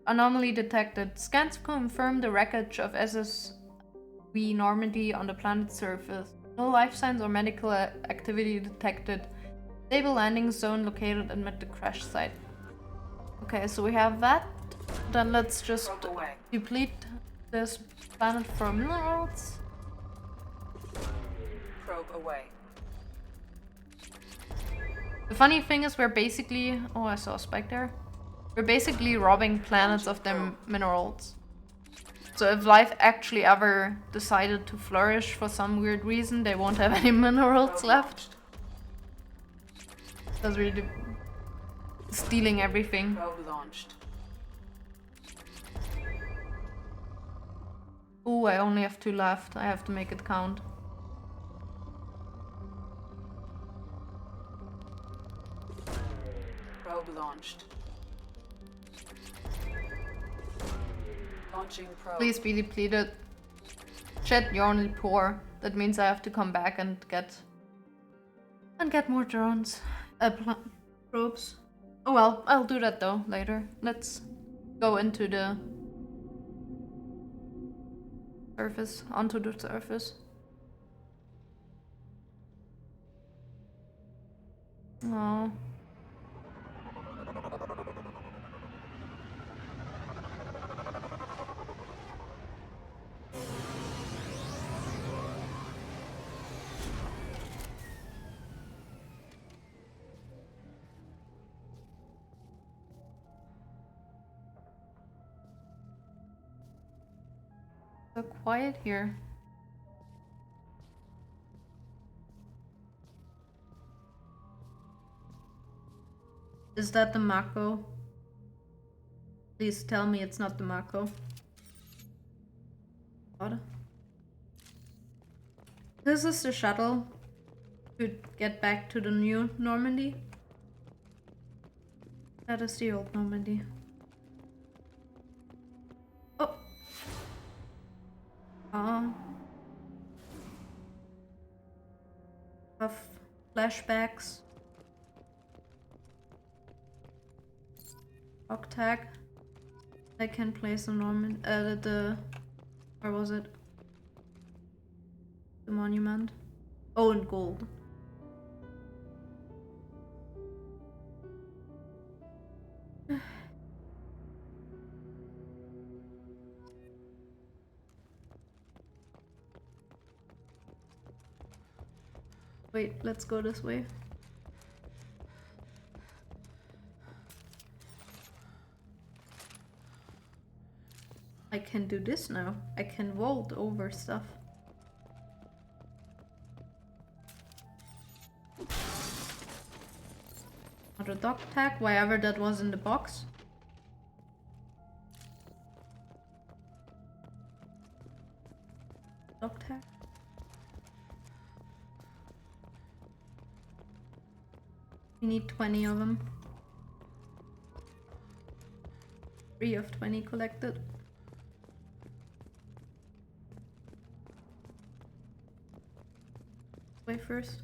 anomaly detected. Scans confirm the wreckage of SSV Normandy on the planet's surface. No life signs or medical activity detected. Stable landing zone located amid the crash site. Okay, so we have that. Then let's just deplete this planet for minerals. Probe away. The funny thing is we're basically... Oh, I saw a spike there. We're basically robbing planets of their minerals. So if life actually ever decided to flourish for some weird reason, they won't have any minerals left. Because we're stealing everything. Probe launched. Ooh, I only have 2 left. I have to make it count. Probe launched. Launching probe. Please be depleted. Shit, you're only poor. That means I have to come back and get more drones. Probes. Oh well, I'll do that though later. Let's go into the surface, onto the surface. Oh. So quiet here. Is that the Mako? Please tell me it's not the Mako. What? This is the shuttle to get back to the new Normandy. That is the old Normandy. Oh. Of flashbacks. Octag. I can place a Norman. Where was it? The monument. Oh, in gold. Wait, let's go this way. I can do this now. I can vault over stuff. Not a dog tag, wherever that was in the box. Dog tag. We need 20 of them. 3 of 20 collected. Way first.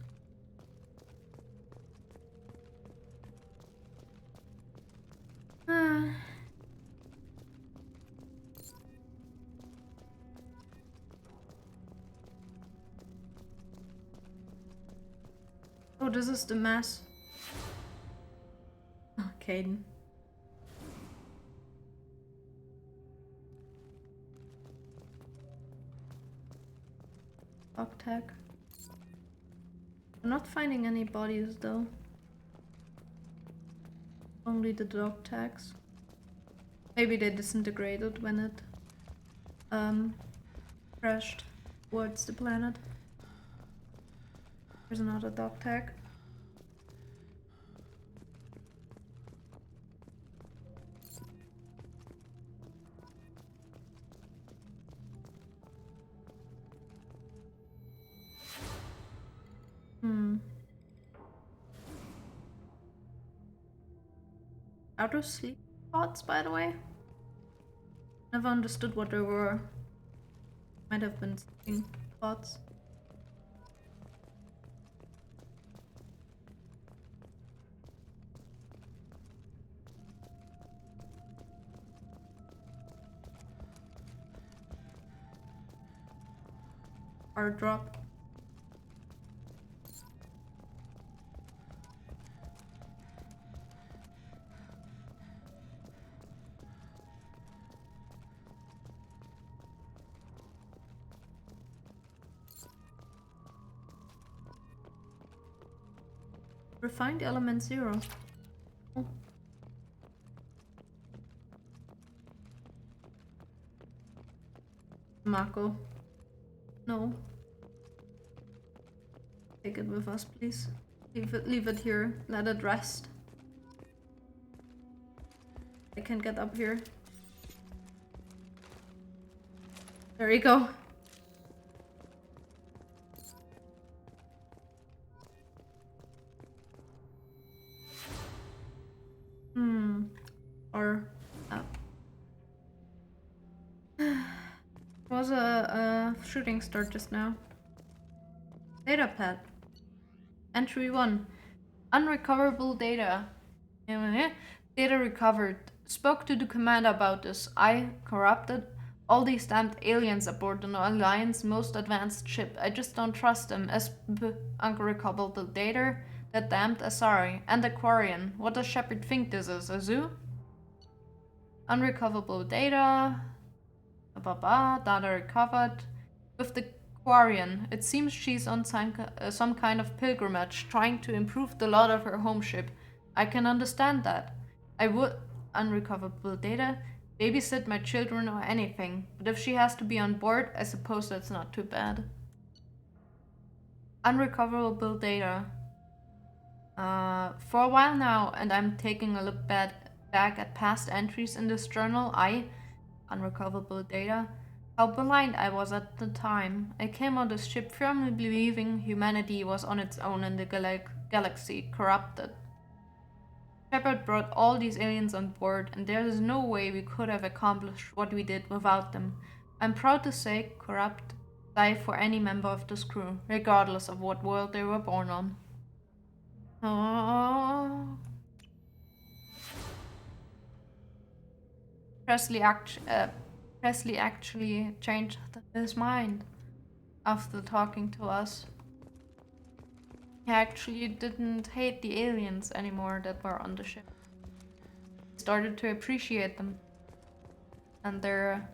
Oh, this is the mass. Oh, Caden. Dog tag. I'm not finding any bodies though. Only the dog tags. Maybe they disintegrated when it crashed towards the planet. There's another dog tag. Outer sleep pods, by the way. Never understood what they were. Might have been sleeping pods. Hard drop. Refined element 0. Oh. Mako. No. Take it with us, please. Leave it here. Let it rest. I can get up here. There you go. Or was a shooting start just now. Data pad. Entry 1. Unrecoverable data. Data recovered. Spoke to the commander about this. I corrupted all these damned aliens aboard the Alliance most advanced ship. I just don't trust them. Unrecoverable data The damned Asari and the Quarian. What does Shepard think this is? A zoo? Unrecoverable data. Data recovered. With the Quarian, it seems she's on some kind of pilgrimage, trying to improve the lot of her home ship. I can understand that. I would unrecoverable data, babysit my children or anything, but if she has to be on board, I suppose that's not too bad. Unrecoverable data. For a while now, and I'm taking a look back at past entries in this journal, unrecoverable data, how blind I was at the time. I came on this ship firmly believing humanity was on its own in the galaxy, corrupted. Shepard brought all these aliens on board, and there is no way we could have accomplished what we did without them. I'm proud to say, corrupt, die for any member of this crew, regardless of what world they were born on. Oh. Presley actually changed his mind after talking to us. He actually didn't hate the aliens anymore that were on the ship. He started to appreciate them and their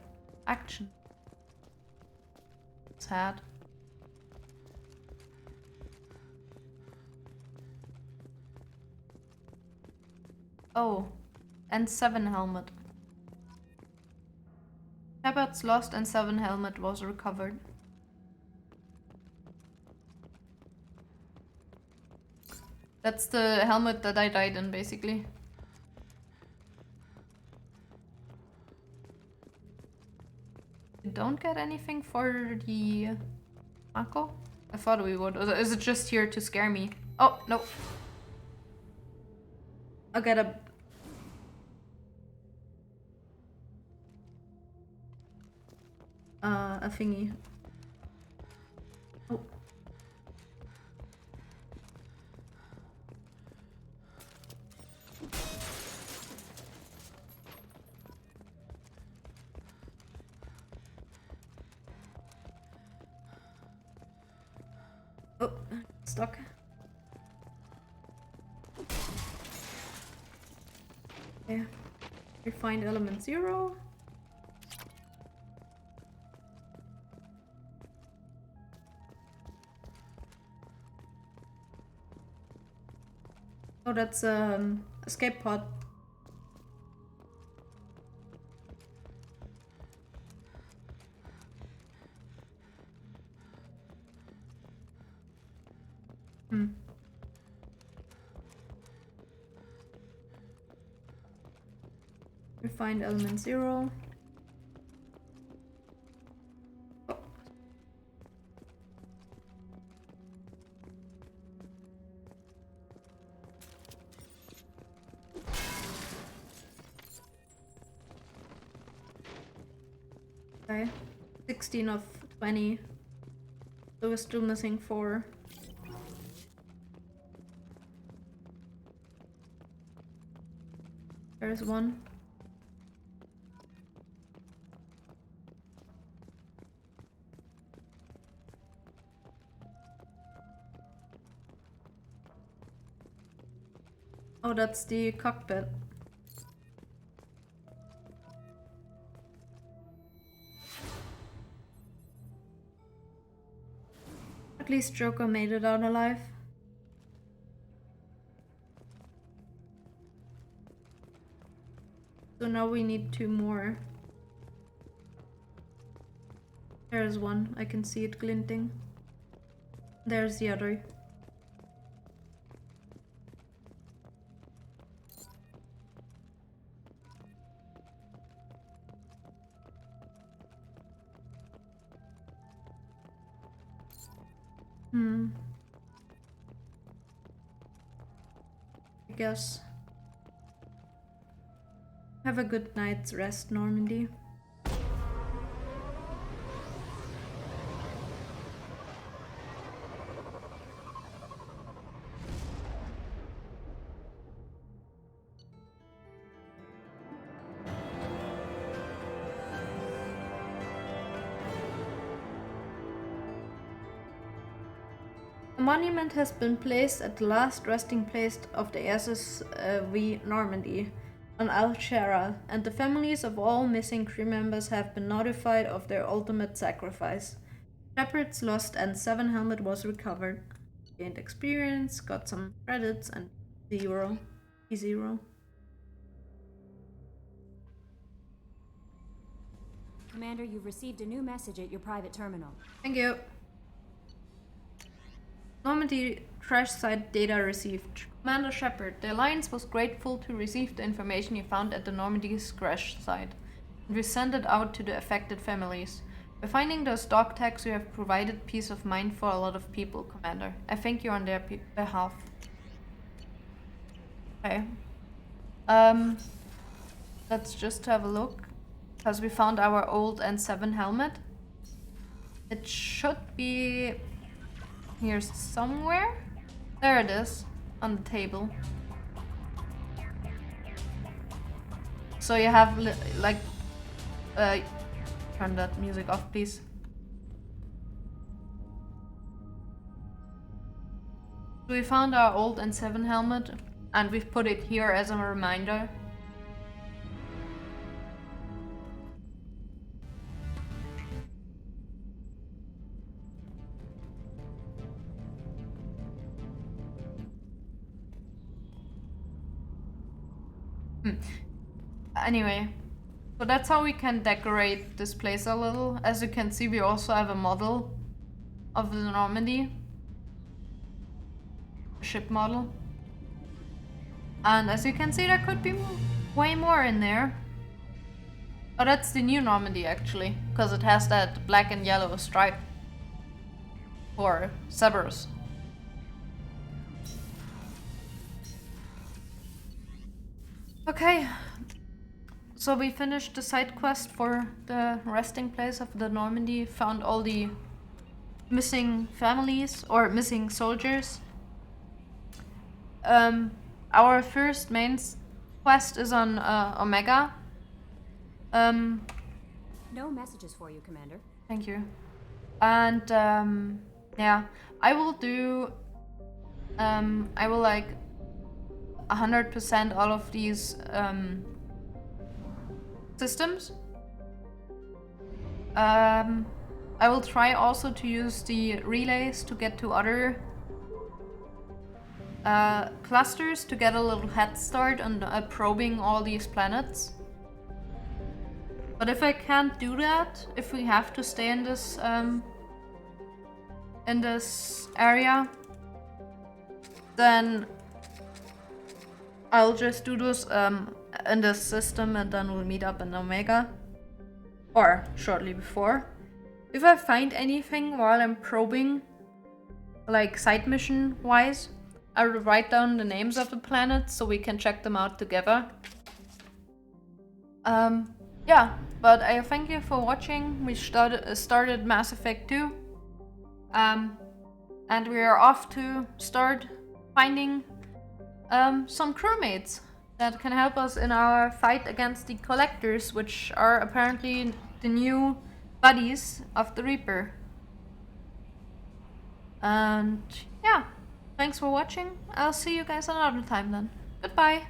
action. Sad. Oh, N7 helmet. Shepard's lost N7 helmet was recovered. That's the helmet that I died in, basically. We don't get anything for the Mako? I thought we would. Or is it just here to scare me? Oh, no. I'll get a thingy. Oh. Oh, stuck. Yeah. Refined element 0. Oh, that's escape pod. Refined element 0. Oh. Okay, 16 of 20. So we're still missing 4. There's 1. Oh, that's the cockpit. At least Joker made it out alive. So now we need 2 more. There's 1. I can see it glinting. There's the other. I guess. Have a good night's rest, Normandy. A monument has been placed at the last resting place of the SSV Normandy on Al-Shara, and the families of all missing crew members have been notified of their ultimate sacrifice. Shepard's lost N7 helmet was recovered. Gained experience, got some credits, and zero. Commander, you've received a new message at your private terminal. Thank you. Normandy crash site data received. Commander Shepard, the Alliance was grateful to receive the information you found at the Normandy's crash site, and we sent it out to the affected families. By finding those dog tags, you have provided peace of mind for a lot of people, Commander. I thank you on their behalf. Okay. Let's just have a look, because we found our old N7 helmet. It should be here somewhere. There it is, on the table. So you have turn that music off, please. So we found our old N7 helmet, and we've put it here as a reminder. Anyway, so that's how we can decorate this place a little. As you can see, we also have a model of the Normandy. A ship model. And as you can see, there could be way more in there. Oh, that's the new Normandy actually, because it has that black and yellow stripe for Cerberus. Okay, so we finished the side quest for the resting place of the Normandy, found all the missing families or missing soldiers. Our first main quest is on Omega. No messages for you, Commander. Thank you. And yeah, I will do. I will like 100% all of these systems. I will try also to use the relays to get to other clusters to get a little head start on probing all these planets. But if I can't do that, if we have to stay in this area, then I'll just do this in this system, and then we'll meet up in Omega, or shortly before. If I find anything while I'm probing, like side mission wise, I will write down the names of the planets so we can check them out together. Yeah, but I thank you for watching. We started Mass Effect 2, and we are off to start finding some crewmates that can help us in our fight against the Collectors, which are apparently the new buddies of the Reaper. And yeah, thanks for watching. I'll see you guys another time then. Goodbye.